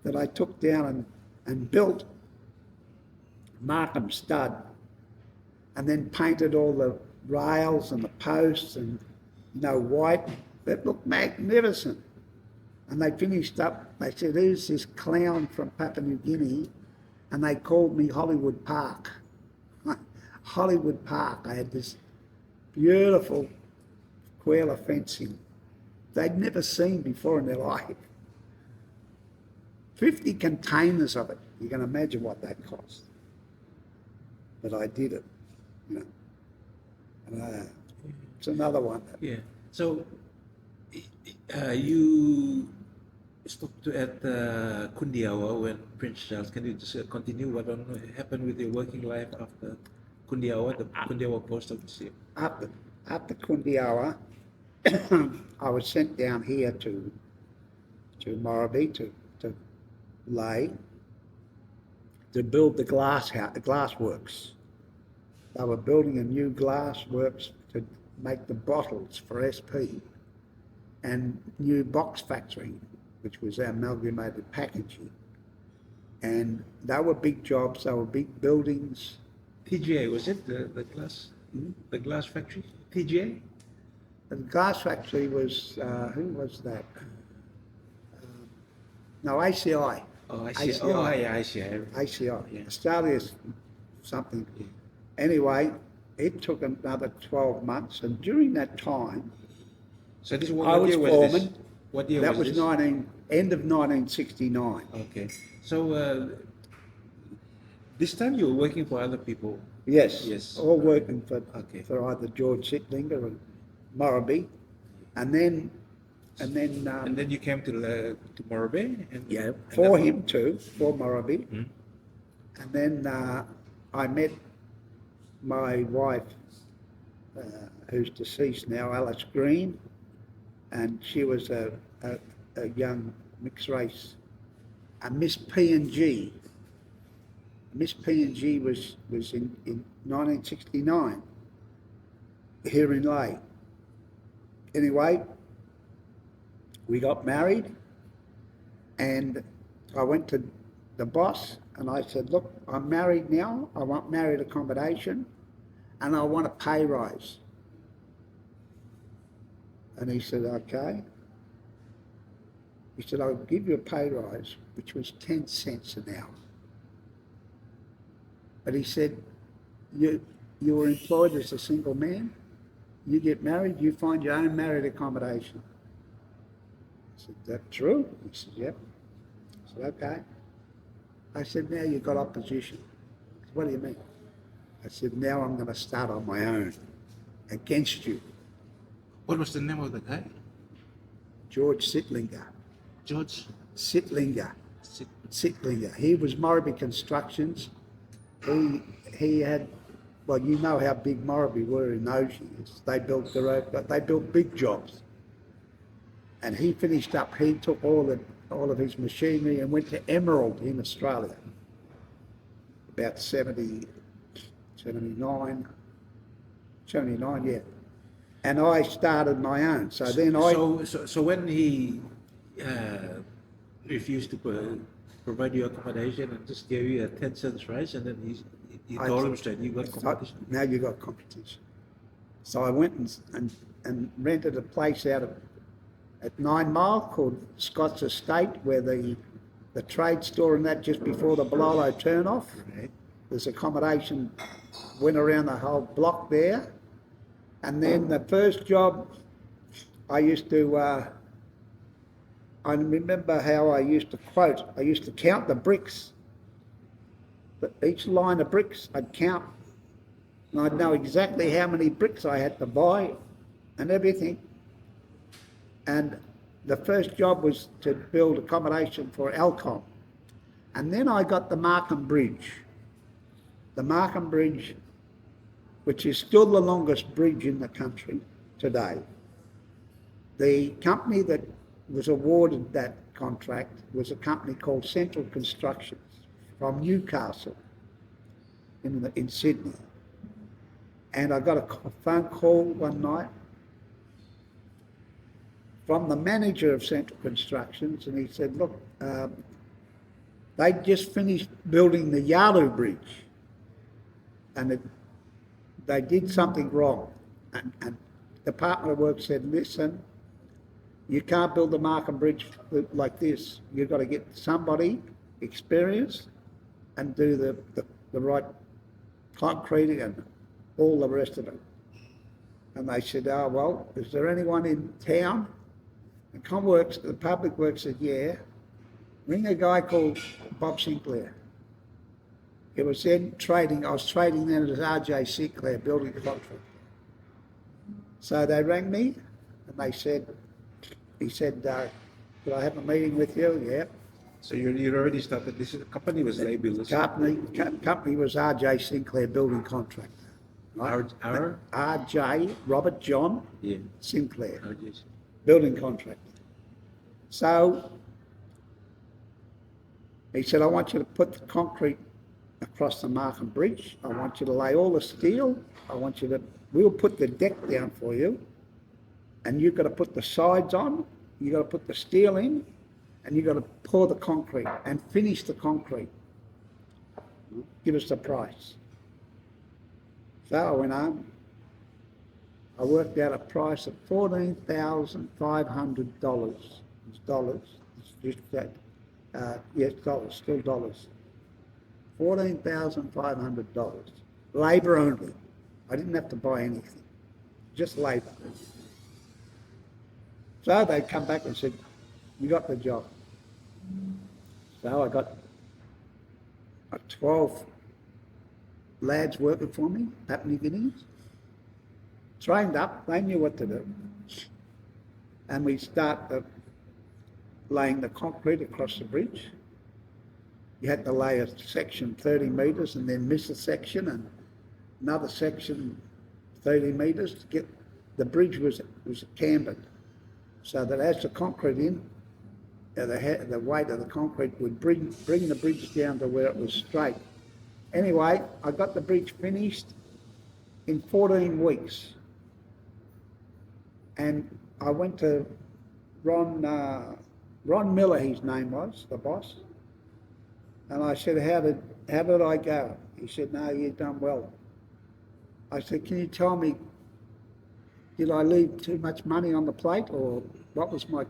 that I took down and built Markham stud, and then painted all the rails and the posts and white. That looked magnificent. And they finished up, they said, "Who's this clown from Papua New Guinea?" And they called me Hollywood Park. Hollywood Park. I had this beautiful Quila fencing they'd never seen before in their life. 50 containers of it. You can imagine what that cost. But I did it, you know. And, it's another one.
Yeah. So you stopped at Kundiawa when Prince Charles. Can you just continue what happened with your working life after Kundiawa, the Kundiawa Post Office? Here?
After Kundiawa, I was sent down here to Morribee to lay to build the glass works. They were building a new glass works to make the bottles for SP, and new box factory, which was amalgamated packaging. And they were big jobs, they were big buildings.
TGA, was it the glass? The glass factory? TGA?
The glass factory was, who was that? No, ACI.
Oh, ACI. Oh, yeah, ACI.
ACI.
Yeah.
Australia's something. Anyway, it took another 12 months, and during that time,
So this
I
what
was
year was
foreman.
this? What year
That
was
was
this?
end of 1969.
Okay. So this time you were working for other people.
Yes.
Yes.
All working for
Okay.
either George Sitlinger and Morribee, and then
And then you came to Morribee? And
for
then-
him too, for Morribee.
Hmm.
And then I met my wife, who's deceased now, Alice Green, and she was a young mixed race, a Miss P&G. Miss P&G was in 1969 here in Lae. Anyway, we got married, and I went to the boss and I said, look, I'm married now, I want married accommodation, and I want a pay rise. And he said, okay. He said, I'll give you a pay rise, which was 10 cents an hour. But he said, you were employed as a single man, you get married, you find your own married accommodation. I said, that true? He said, yep. I said, okay. I said, now you've got opposition. He said, what do you mean? I said, now I'm going to start on my own against you.
What was the name of the guy?
George Sitlinger.
George
Sitlinger.
Sit-
Sitlinger. He was Morribee Constructions. He had, well, you know how big Morribee were in those years. They built Goroka, they built big jobs. And he finished up, he took all of his machinery and went to Emerald in Australia. About 79, yeah. And I started my own. So then
So when he refused to provide you accommodation and just gave you a 10 cents rise, and then he told him straight, you got competition.
Now you got competition. So I went and rented a place out at 9 Mile called Scott's Estate, where the trade store and that just before the Bololo turn-off.
Right.
There's accommodation, went around the whole block there. And then the first job I used to, I remember how I used to count the bricks. But each line of bricks I'd count, and I'd know exactly how many bricks I had to buy and everything. And the first job was to build accommodation for Alcom. And then I got the Markham Bridge. The Markham Bridge, which is still the longest bridge in the country today. The company that was awarded that contract was a company called Central Constructions from Newcastle in Sydney. And I got a phone call one night from the manager of Central Constructions, and he said, look, they just finished building the Yalu Bridge, and they did something wrong. And the Department of Works said, listen, you can't build the Markham Bridge like this. You've got to get somebody experienced and do the right concreting and all the rest of it. And they said, oh, well, is there anyone in town? And the Public Works said, yeah. ring a guy called Bob Sinclair. It was then trading, I was trading then as R.J. Sinclair, building contract. So they rang me and he said, could I have a meeting with you? Yeah.
So you'd already started, this company was labeled.
Company was R.J. Sinclair Building Contractor. Right? R.J. Robert John Sinclair, building contractor. So he said, I want you to put the concrete across the Manam Bridge. I want you to lay all the steel. We'll put the deck down for you. And you've got to put the sides on. You've got to put the steel in. And you've got to pour the concrete and finish the concrete. Give us the price. So I went home. I worked out a price of $14,500. It's dollars. It's just that. Yes, dollars, still dollars. $14,500. Labour only. I didn't have to buy anything. Just labour. So they come back and said, you got the job. So I got 12 lads working for me, Papua New Guineans. Trained up, they knew what to do. And we start laying the concrete across the bridge. You had to lay a section 30 metres and then miss a section and another section 30 metres to get the bridge was cambered, so that as the concrete in, the weight of the concrete would bring the bridge down to where it was straight. Anyway, I got the bridge finished in 14 weeks. And I went to Ron Miller, his name was, the boss. And I said, how did I go? He said, no, you've done well. I said, can you tell me, did I leave too much money on the plate, or what was my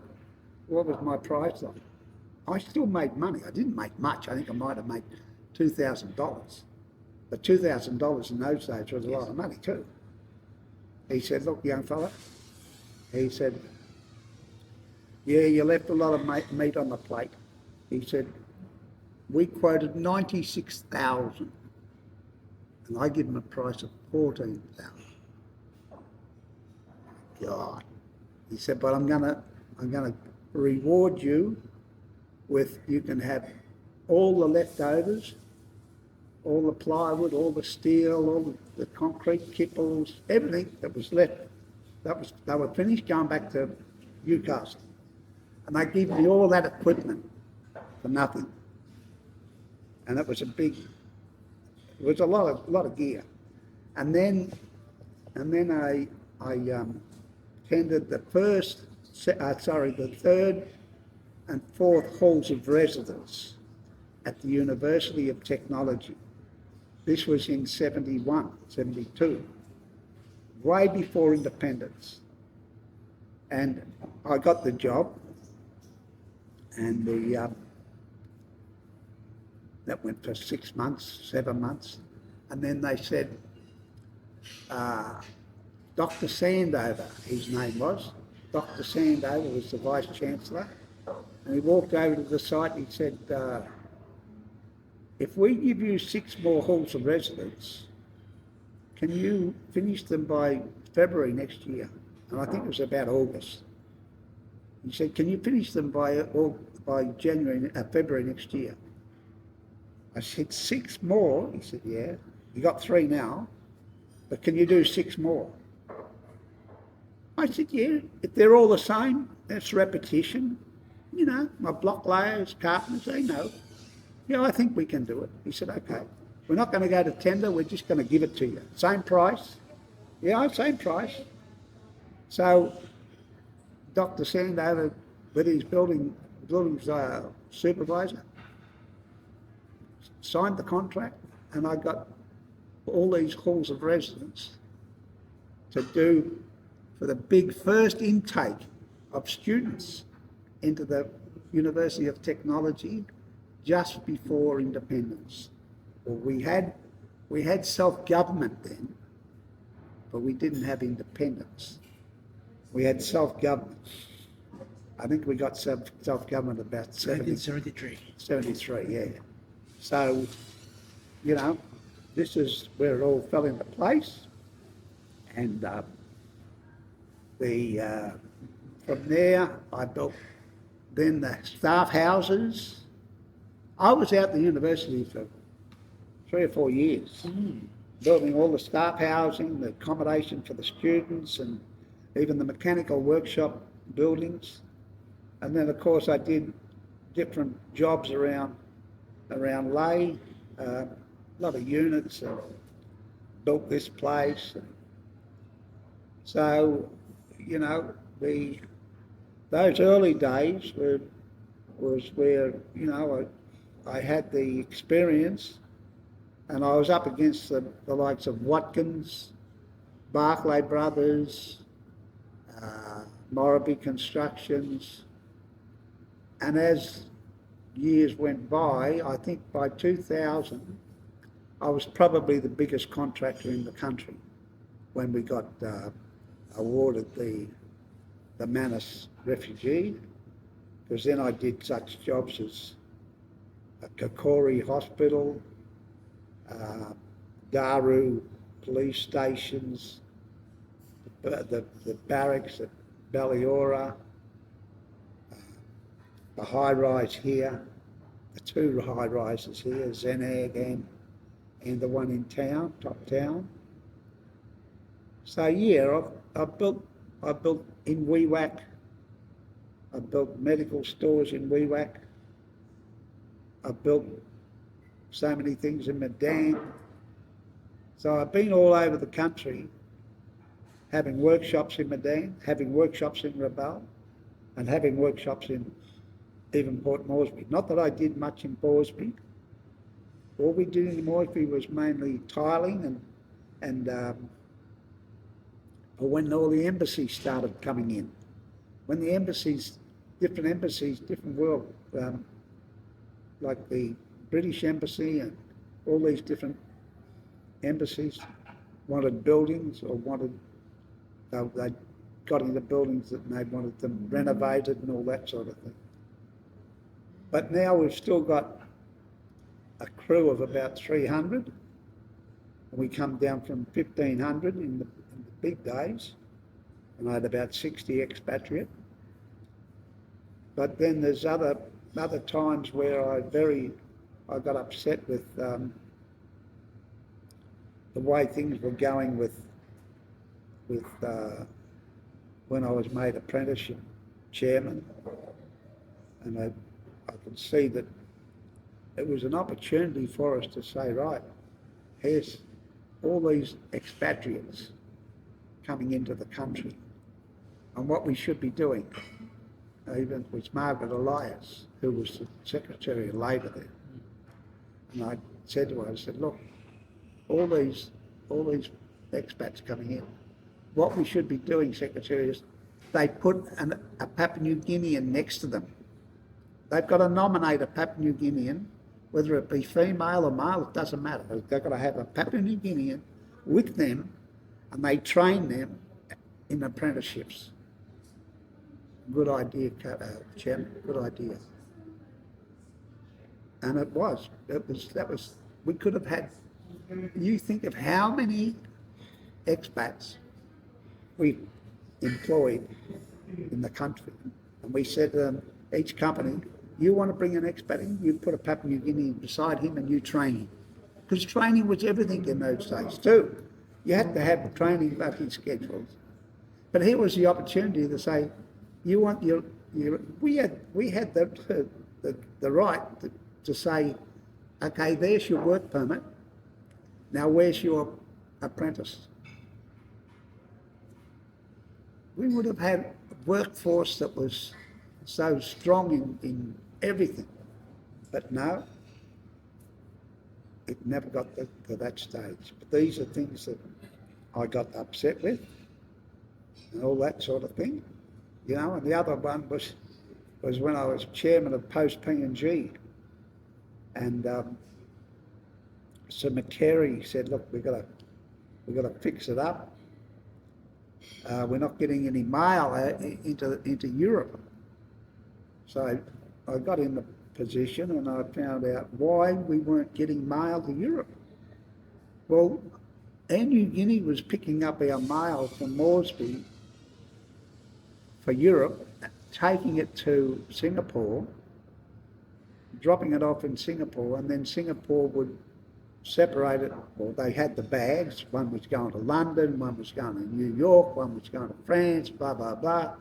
price like? I still made money. I didn't make much. I think I might have made $2,000. But $2,000 in those days was a lot of money too. He said, look, young fella, he said, yeah, you left a lot of meat on the plate. He said, we quoted 96,000, and I give him a price of 14,000. God, he said, but I'm gonna reward you with, you can have all the leftovers, all the plywood, all the steel, all the concrete kipples, everything that was left. They were finished, going back to Newcastle, and they gave me all that equipment for nothing. And it was it was a lot of gear. And then I tendered the third and fourth halls of residence at the University of Technology. This was in 71, 72, way before independence. And I got the job, and that went for 6 months, 7 months. And then they said, Dr. Sandover, his name was. Dr. Sandover was the Vice Chancellor. And he walked over to the site and he said, if we give you 6 more halls of residence, can you finish them by February next year? And I think it was about August. He said, can you finish them by February next year? I said, 6 more? He said, yeah. You got 3 now, but can you do 6 more? I said, yeah, if they're all the same, that's repetition. You know, my block layers, carpenters, they know. Yeah, I think we can do it. He said, okay. We're not going to go to tender, we're just going to give it to you. Same price. Yeah, same price. So Dr. Sandover, with his buildings supervisor, signed the contract, and I got all these halls of residence to do for the big first intake of students into the University of Technology just before independence. Well, we had self-government then, but we didn't have independence. We had self-government. I think we got self-government about
1973.
73, yeah. So, you know, this is where it all fell into place. And from there, I built then the staff houses. I was out the university for 3 or 4 years, building all the staff housing, the accommodation for the students, and even the mechanical workshop buildings. And then, of course, I did different jobs around Lay, a lot of units, built this place. So, you know, those early days was where, you know, I had the experience, and I was up against the likes of Watkins, Barclay Brothers, Morribee Constructions, and as years went by, I think by 2000, I was probably the biggest contractor in the country when we got awarded the Manus refugee, because then I did such jobs as Kakori Hospital, Daru police stations, the barracks at Balliora, the high rise here, the 2 high rises here, Zenag and the one in town, top town. So yeah, I built in Wewak. I built medical stores in Wewak. I built so many things in Medan. So I've been all over the country, having workshops in Medan, having workshops in Rabaul, and having workshops in even Port Moresby. Not that I did much in Moresby. All we did in Moresby was mainly tiling and when all the embassies started coming in. When the embassies, different world, like the British Embassy and all these different embassies wanted buildings or they got into buildings that they wanted them renovated and all that sort of thing. But now we've still got a crew of about 300, and we come down from 1,500 in the big days, and I had about 60 expatriate. But then there's other times where I got upset with the way things were going with when I was made apprenticeship chairman, and I could see that it was an opportunity for us to say, right, here's all these expatriates coming into the country, and what we should be doing. Even it was Margaret Elias, who was the Secretary of Labor there, and I said to her, I said, look, all these expats coming in, what we should be doing, Secretary, is they put a Papua New Guinean next to them. They've got to nominate a Papua New Guinean, whether it be female or male, it doesn't matter. They've got to have a Papua New Guinean with them, and they train them in apprenticeships. Good idea, Chairman, good idea. And that was, we could have had, you think of how many expats we employed in the country. And we said to them, each company, you want to bring an expat in, you put a Papua New Guinean beside him and you train him. Because training was everything in those days too. You had to have training fucking schedules. But here was the opportunity to say, you want we had the right to say, okay, there's your work permit. Now where's your apprentice? We would have had a workforce that was so strong in everything. But no, it never got to that stage. But these are things that I got upset with and all that sort of thing. You know, and the other one was when I was chairman of Post PNG, and Sir McCary said, "Look, we've got to fix it up. We're not getting any mail into Europe." So I got in the position and I found out why we weren't getting mail to Europe. Well, Air New Guinea was picking up our mail from Moresby for Europe, taking it to Singapore, dropping it off in Singapore, and then Singapore would separate it. Well, they had the bags. One was going to London, one was going to New York, one was going to France, blah, blah, blah,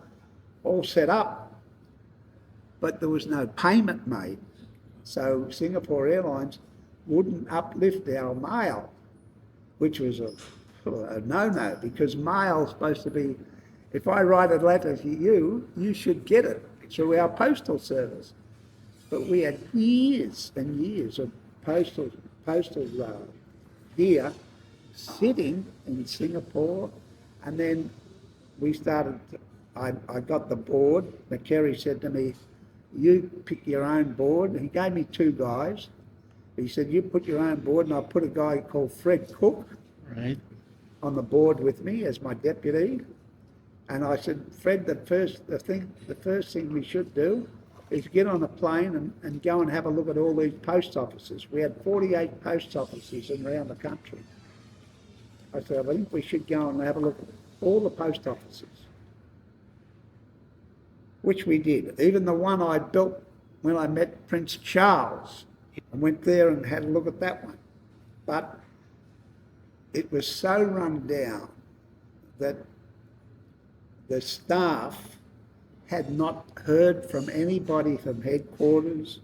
all set up. But there was no payment made. So Singapore Airlines wouldn't uplift our mail, which was a no-no, because mail's supposed to be, if I write a letter to you, you should get it through our postal service. But we had years and years of postal here sitting in Singapore, and then we started. I got the board. McCary said to me, "You pick your own board." He gave me two guys. He said, "You put your own board," and I put a guy called Fred Cook on the board with me as my deputy. And I said, "Fred, the first thing we should do is get on a plane and go and have a look at all these post offices." We had 48 post offices around the country. I said, "I think we should go and have a look at all the post offices," which we did. Even the one I built when I met Prince Charles, I went there and had a look at that one. But it was so run down that the staff had not heard from anybody from headquarters,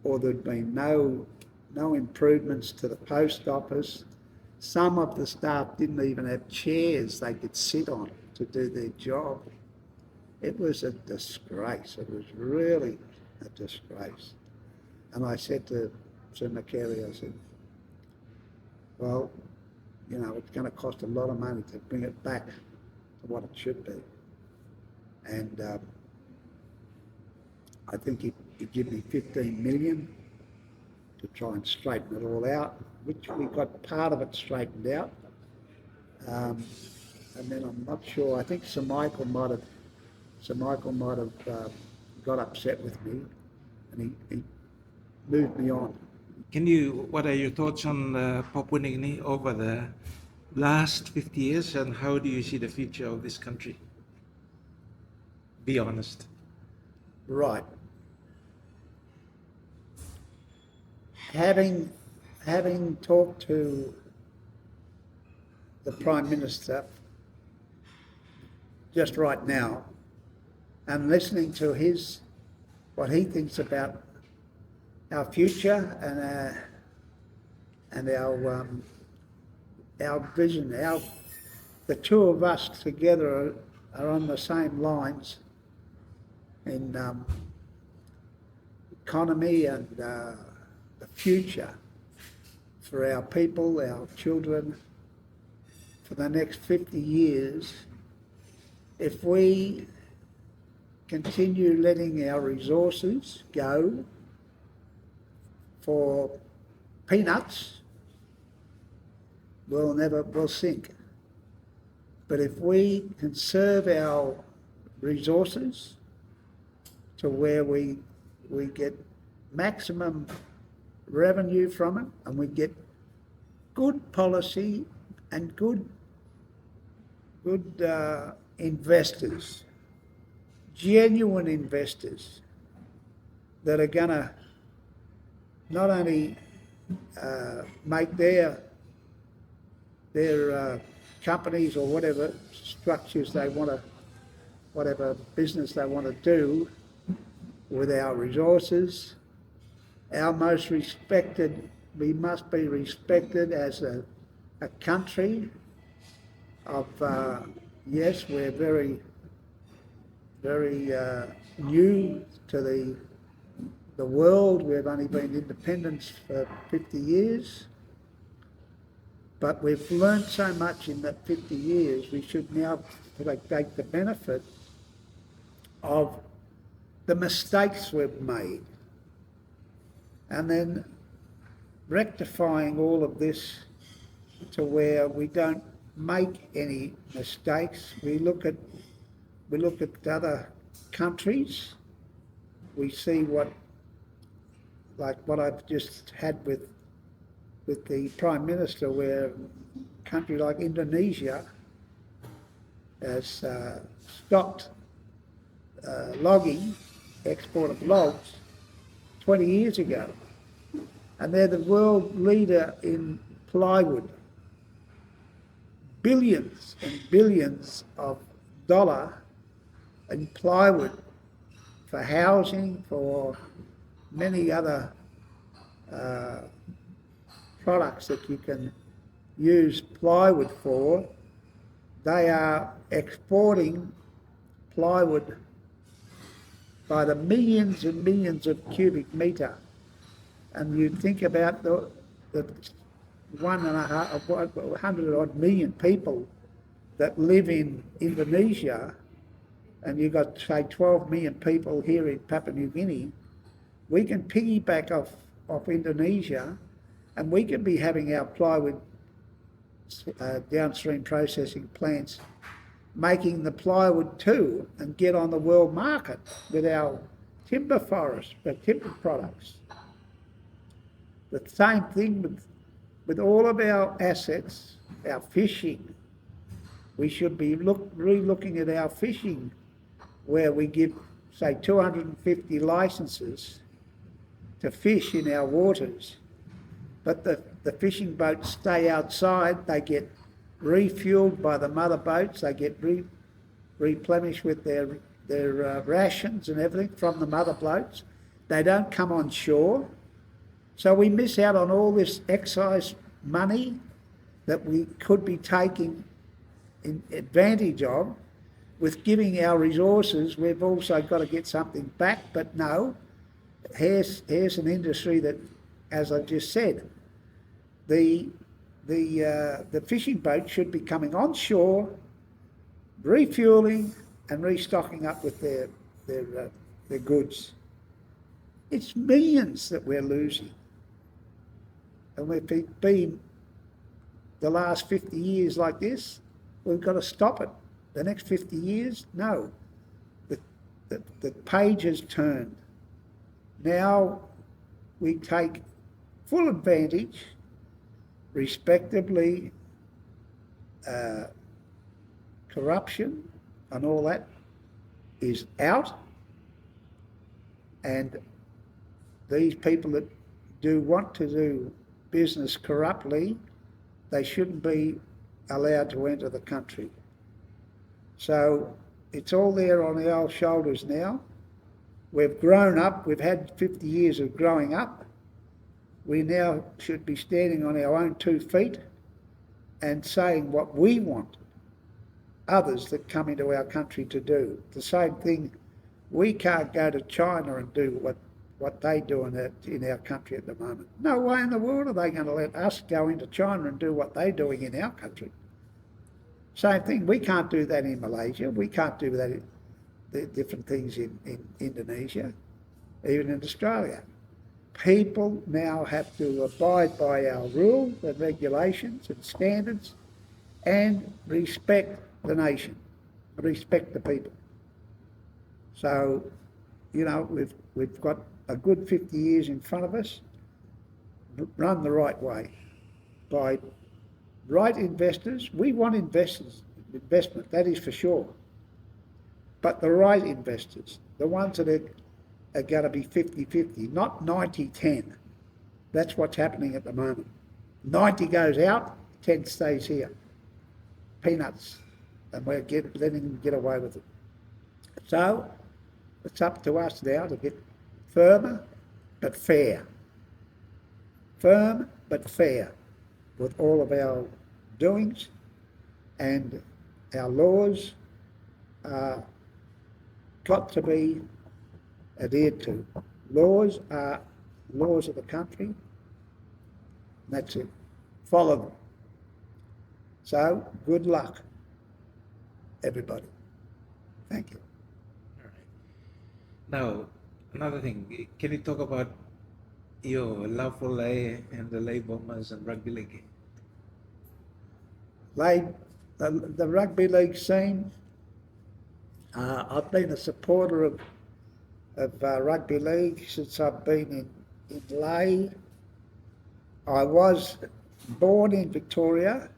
or there'd been no improvements to the post office. Some of the staff didn't even have chairs they could sit on to do their job. It was a disgrace. It was really a disgrace. And I said to Sir McCary, I said, "Well, you know, it's going to cost a lot of money to bring it back to what it should be." And I think he gave me 15 million to try and straighten it all out, which we got part of it straightened out. And then I'm not sure, I think Sir Michael might have got upset with me, and he moved me on.
What are your thoughts on Papua New Guinea over the last 50 years, and how do you see the future of this country? Be honest.
Right. Having talked to the Prime Minister just right now, and listening to what he thinks about our future and our vision, the two of us together are on the same lines in economy and the future for our people, our children, for the next 50 years. If we continue letting our resources go for peanuts, we'll sink. But if we conserve our resources to where we get maximum revenue from it, and we get good policy and good investors, genuine investors that are going to not only make their companies or whatever structures they want to, whatever business they want to do with our resources. Our most respected, we must be respected as a country of, yes, we're very, very new to the world. We've only been independent for 50 years. But we've learned so much in that 50 years, we should now take the benefit of the mistakes we've made, and then rectifying all of this to where we don't make any mistakes. We look at other countries we see like what I've just had with the Prime Minister, where a country like Indonesia has stopped logging, export of logs, 20 years ago. And they're the world leader in plywood. Billions and billions of dollars in plywood for housing, for many other products that you can use plywood for. They are exporting plywood by the millions and millions of cubic metre. And you think about the 100 odd million people that live in Indonesia, and you've got, say, 12 million people here in Papua New Guinea. We can piggyback off Indonesia, and we could be having our plywood downstream processing plants making the plywood too, and get on the world market with our timber forest, the timber products. The same thing with all of our assets, our fishing. We should be re-looking at our fishing, where we give, say, 250 licences to fish in our waters, but the fishing boats stay outside. They get refuelled by the mother boats. They get replenished with their rations and everything from the mother boats. They don't come on shore. So we miss out on all this excise money that we could be taking advantage of with giving our resources. We've also got to get something back, but no, here's an industry that, as I just said, the fishing boat should be coming on shore, refuelling and restocking up with their goods. It's millions that we're losing. And we've been the last 50 years like this. We've got to stop it. The next 50 years, no. The page has turned. Now we take full advantage, respectably, corruption and all that is out, and these people that do want to do business corruptly, they shouldn't be allowed to enter the country. So it's all there on our shoulders now. We've grown up, we've had 50 years of growing up. We now should be standing on our own 2 feet and saying what we want others that come into our country to do. The same thing, we can't go to China and do what they do in our country at the moment. No way in the world are they going to let us go into China and do what they're doing in our country. Same thing, we can't do that in Malaysia, we can't do that in different things in Indonesia, even in Australia. People now have to abide by our rules and regulations and standards and respect the nation, respect the people. So, you know, we've got a good 50 years in front of us, run the right way by right investors. We want investment, that is for sure. But the right investors, the ones that are going to be 50-50, not 90-10. That's what's happening at the moment. 90 goes out, 10 stays here. Peanuts. And we're letting them get away with it. So it's up to us now to get firmer but fair. Firm but fair with all of our doings, and our laws are got to be adhered to. Laws are laws of the country. That's it. Follow them. So, good luck, everybody. Thank you.
All right. Now, another thing, can you talk about your love for lay and the lay bombers and rugby league?
The rugby league scene, I've been a supporter of of rugby league since I've been in Lae. I was born in Victoria.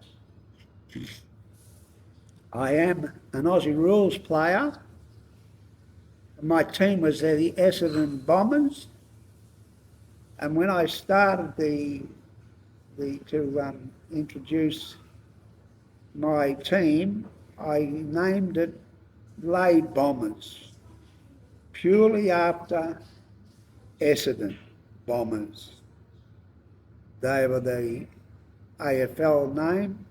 I am an Aussie rules player. My team was the Essendon Bombers, and when I started to introduce my team, I named it Lae Bombers, purely after Essendon Bombers. They were the AFL name,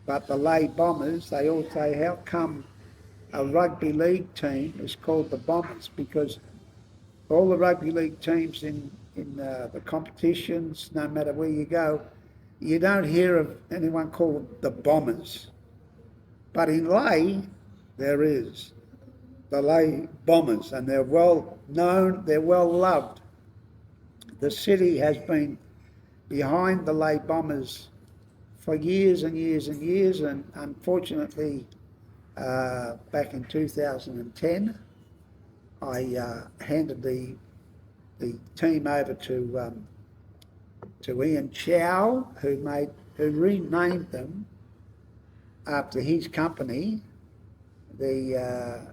but the Lae Bombers, they all say, how come a rugby league team is called the Bombers? Because all the rugby league teams in the competitions, no matter where you go, you don't hear of anyone called the Bombers. But in Lae, there is the Lae Bombers, and they're well known, they're well loved. The city has been behind the Lae Bombers for years and years and years, and unfortunately, back in 2010, I handed the team over to Ian Chow, who renamed them after his company, the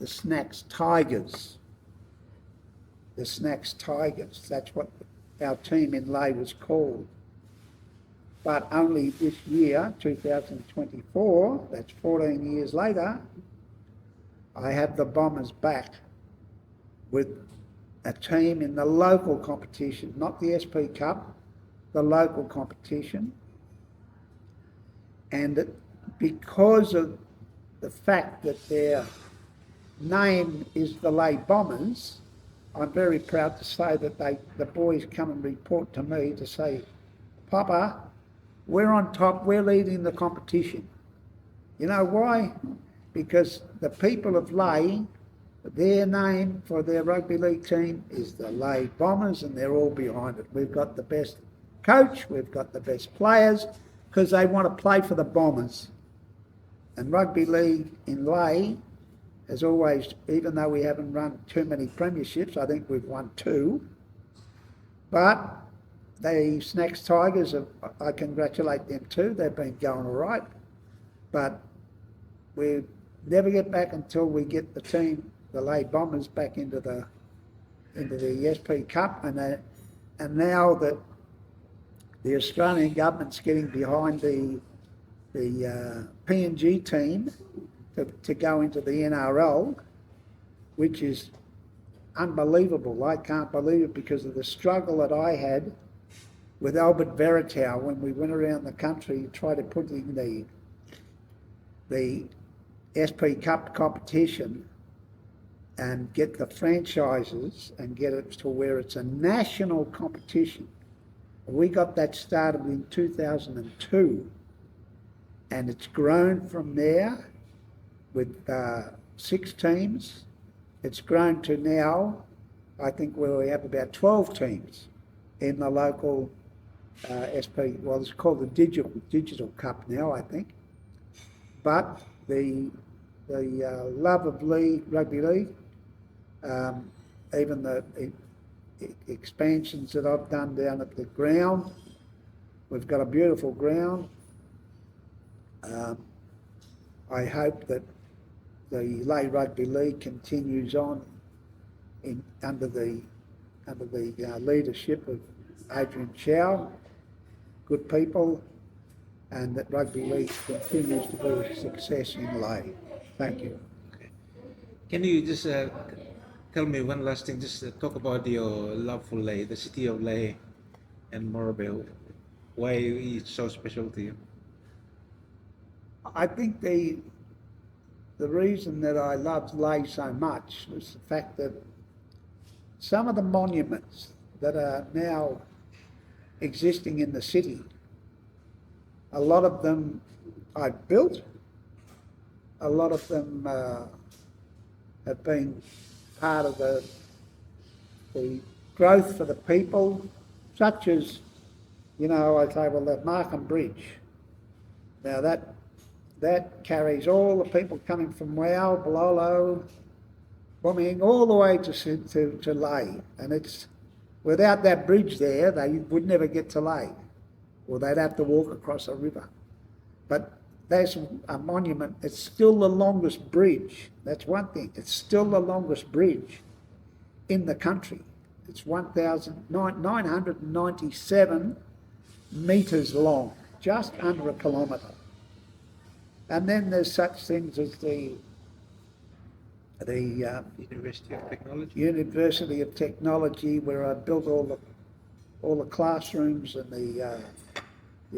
Snacks Tigers. The Snacks Tigers. That's what our team in Lae was called. But only this year, 2024, that's 14 years later, I have the Bombers back with a team in the local competition, not the SP Cup, the local competition. And because of the fact that their name is the Lae Bombers, I'm very proud to say that the boys come and report to me to say, Papa, we're on top, we're leading the competition. You know why? Because the people of Lae, their name for their rugby league team is the Lae Bombers, and they're all behind it. We've got the best coach, we've got the best players, because they want to play for the Bombers. And rugby league in Lae has always, even though we haven't run too many premierships, I think we've won 2, but the Snacks Tigers, I congratulate them too, they've been going all right, but we never get back until we get the team, the Lae Bombers, back into the SP Cup, and now that the Australian government's getting behind the PNG team to go into the NRL, which is unbelievable. I can't believe it because of the struggle that I had with Albert Veritau when we went around the country to try to put in the SP Cup competition and get the franchises and get it to where it's a national competition. We got that started in 2002, and it's grown from there with 6 teams. It's grown to now, I think, where we have about 12 teams in the local SP, well, it's called the Digital Cup now, I think. But the love of rugby league, even the expansions that I've done down at the ground, we've got a beautiful ground. I hope that the Lae Rugby League continues on under the leadership of Adrian Chow, good people, and that rugby league continues to be a success in Lae. Thank you.
Okay. Can you just tell me one last thing, just talk about your love for Lae, the city of Lae and more about why it's so special to you?
I think the reason that I loved Lae so much was the fact that some of the monuments that are now existing in the city, a lot of them I built, a lot of them have been part of the growth for the people, such as, you know, I say, well, the Markham Bridge. Now that carries all the people coming from Wau, Balolo, coming all the way to Lae, and it's without that bridge there, they would never get to Lae, or they'd have to walk across a river. But there's a monument. It's still the longest bridge. That's one thing. It's still the longest bridge in the country. It's 1,997 metres long, just under a kilometre. And then there's such things as the University of Technology, where I built all the classrooms and the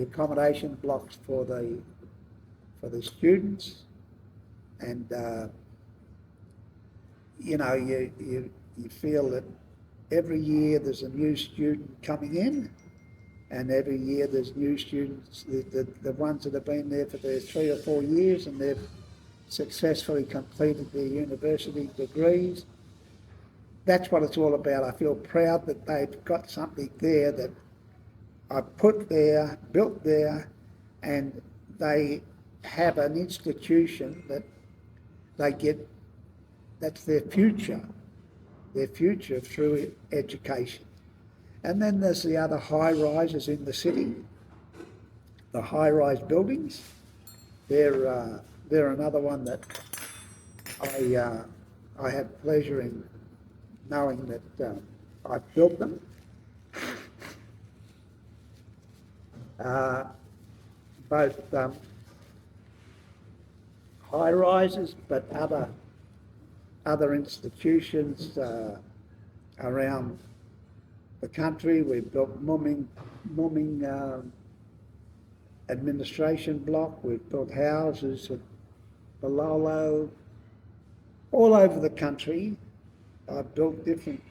accommodation blocks for the students, and you feel that every year there's a new student coming in, and every year there's new students, the ones that have been there for their 3 or 4 years and they've successfully completed their university degrees. That's what it's all about. I feel proud that they've got something there that I put there, built there, and they have an institution that they get, that's their future through education. And then there's the other high rises in the city, the high rise buildings. They're another one that I have pleasure in knowing that I've built them. Both high rises, but other institutions around the country. We've built Mumming administration block. We've built houses at Balolo, all over the country. I've built different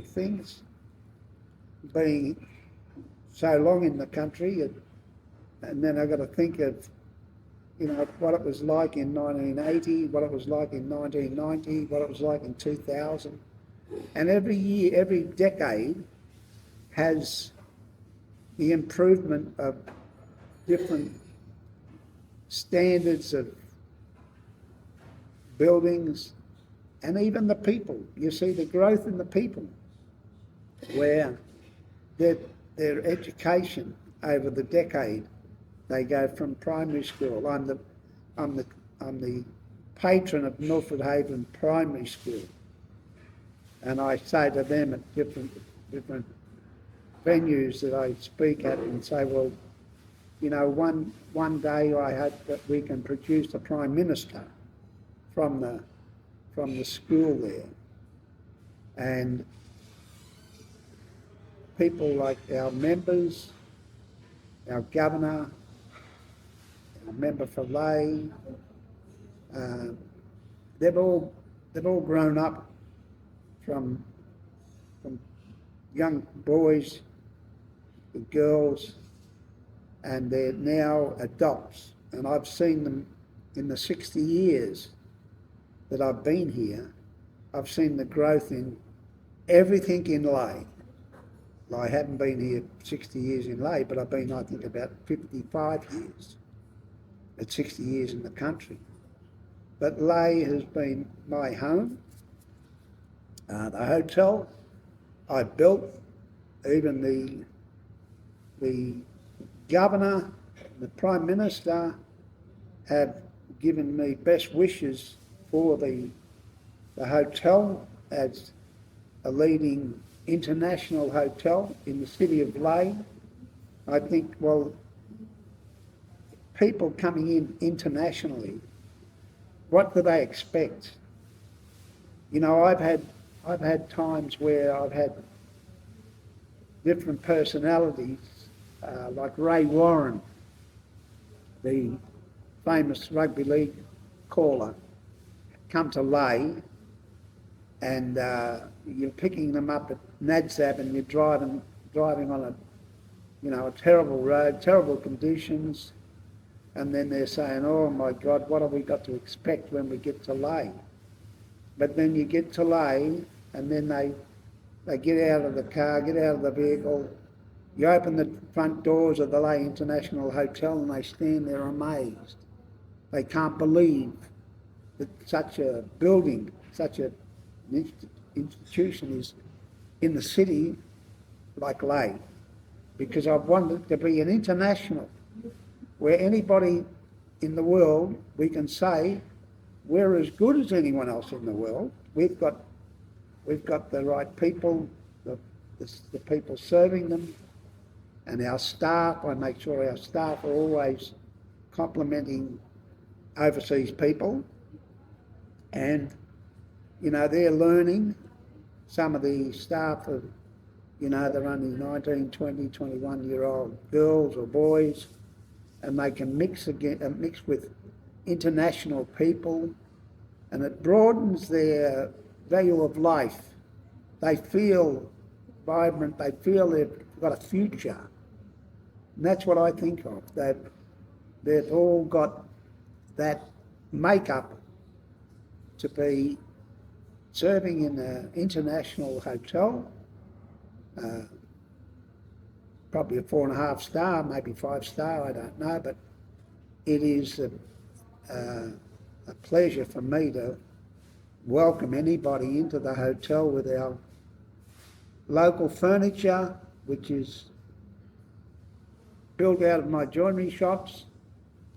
things. Being so long in the country, and then I've got to think of, what it was like in 1980, what it was like in 1990, what it was like in 2000. And every year, every decade has the improvement of different standards of buildings, and even the people. You see the growth in the people, where their education over the decade, they go from primary school. I'm the patron of Milford Haven Primary School, and I say to them at different venues that I speak at, and say, well, one day I hope that we can produce a Prime Minister from the school there. And people like our members, our governor, our member for Lae, they've all grown up from young boys to girls, and they're now adults. And I've seen them in the 60 years that I've been here. I've seen the growth in everything in Lae. I haven't been here 60 years in Lae, but I've been, I think, about 55 years at 60 years in the country. But Lae has been my home. The hotel I built, even the governor, the Prime Minister have given me best wishes for the hotel as a leading international hotel in the city of Lae. I think, well, people coming in internationally, what do they expect? I've had times where I've had different personalities, like Ray Warren, the famous rugby league caller, come to Lae, and you're picking them up at Nadsab, and you're driving on a terrible road, terrible conditions, and then they're saying, oh my God, what have we got to expect when we get to Lae? But then you get to Lae, and then they get out of the car, get out of the vehicle, you open the front doors of the Lae International Hotel, and they stand there amazed. They can't believe that such a building, such an institution is in the city like Lae, because I wanted it to be an international, where anybody in the world, we can say, we're as good as anyone else in the world. We've got the right people, the people serving them, and our staff. I make sure our staff are always complimenting overseas people, and they're learning. Some of the staff are, they're only 19, 20, 21-year-old girls or boys, and they can mix with international people, and it broadens their value of life. They feel vibrant, they feel they've got a future. And that's what I think of. They've all got that makeup to be serving in an international hotel, probably a 4.5 star, maybe 5 star, I don't know, but it is a pleasure for me to welcome anybody into the hotel with our local furniture, which is built out of my joinery shops,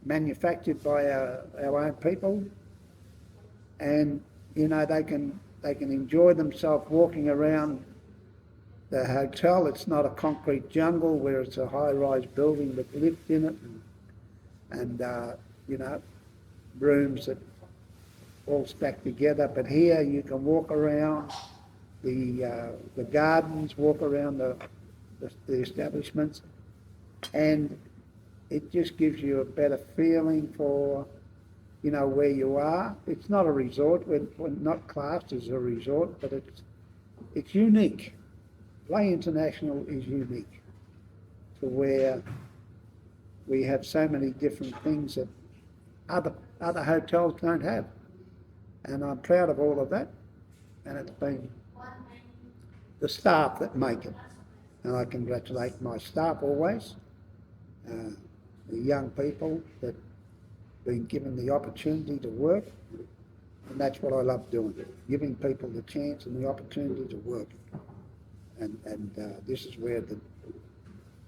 manufactured by our own people, and they can enjoy themselves walking around the hotel. It's not a concrete jungle where it's a high-rise building with lift in it, and rooms that all stacked together. But here you can walk around the gardens, walk around the establishments, and it just gives you a better feeling for where you are. It's not a resort. We're not classed as a resort, but it's unique. Lae International is unique to where we have so many different things that other hotels don't have, and I'm proud of all of that. And it's been the staff that make it, and I congratulate my staff always, the young people that been given the opportunity to work, and that's what I love doing, giving people the chance and the opportunity to work. And this is where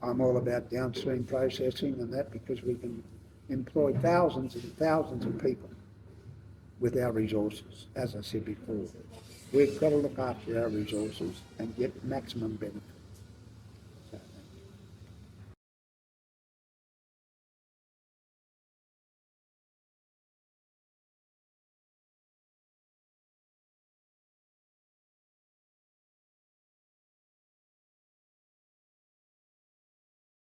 I'm all about downstream processing and that, because we can employ thousands and thousands of people with our resources. As I said before, we've got to look after our resources and get maximum benefit.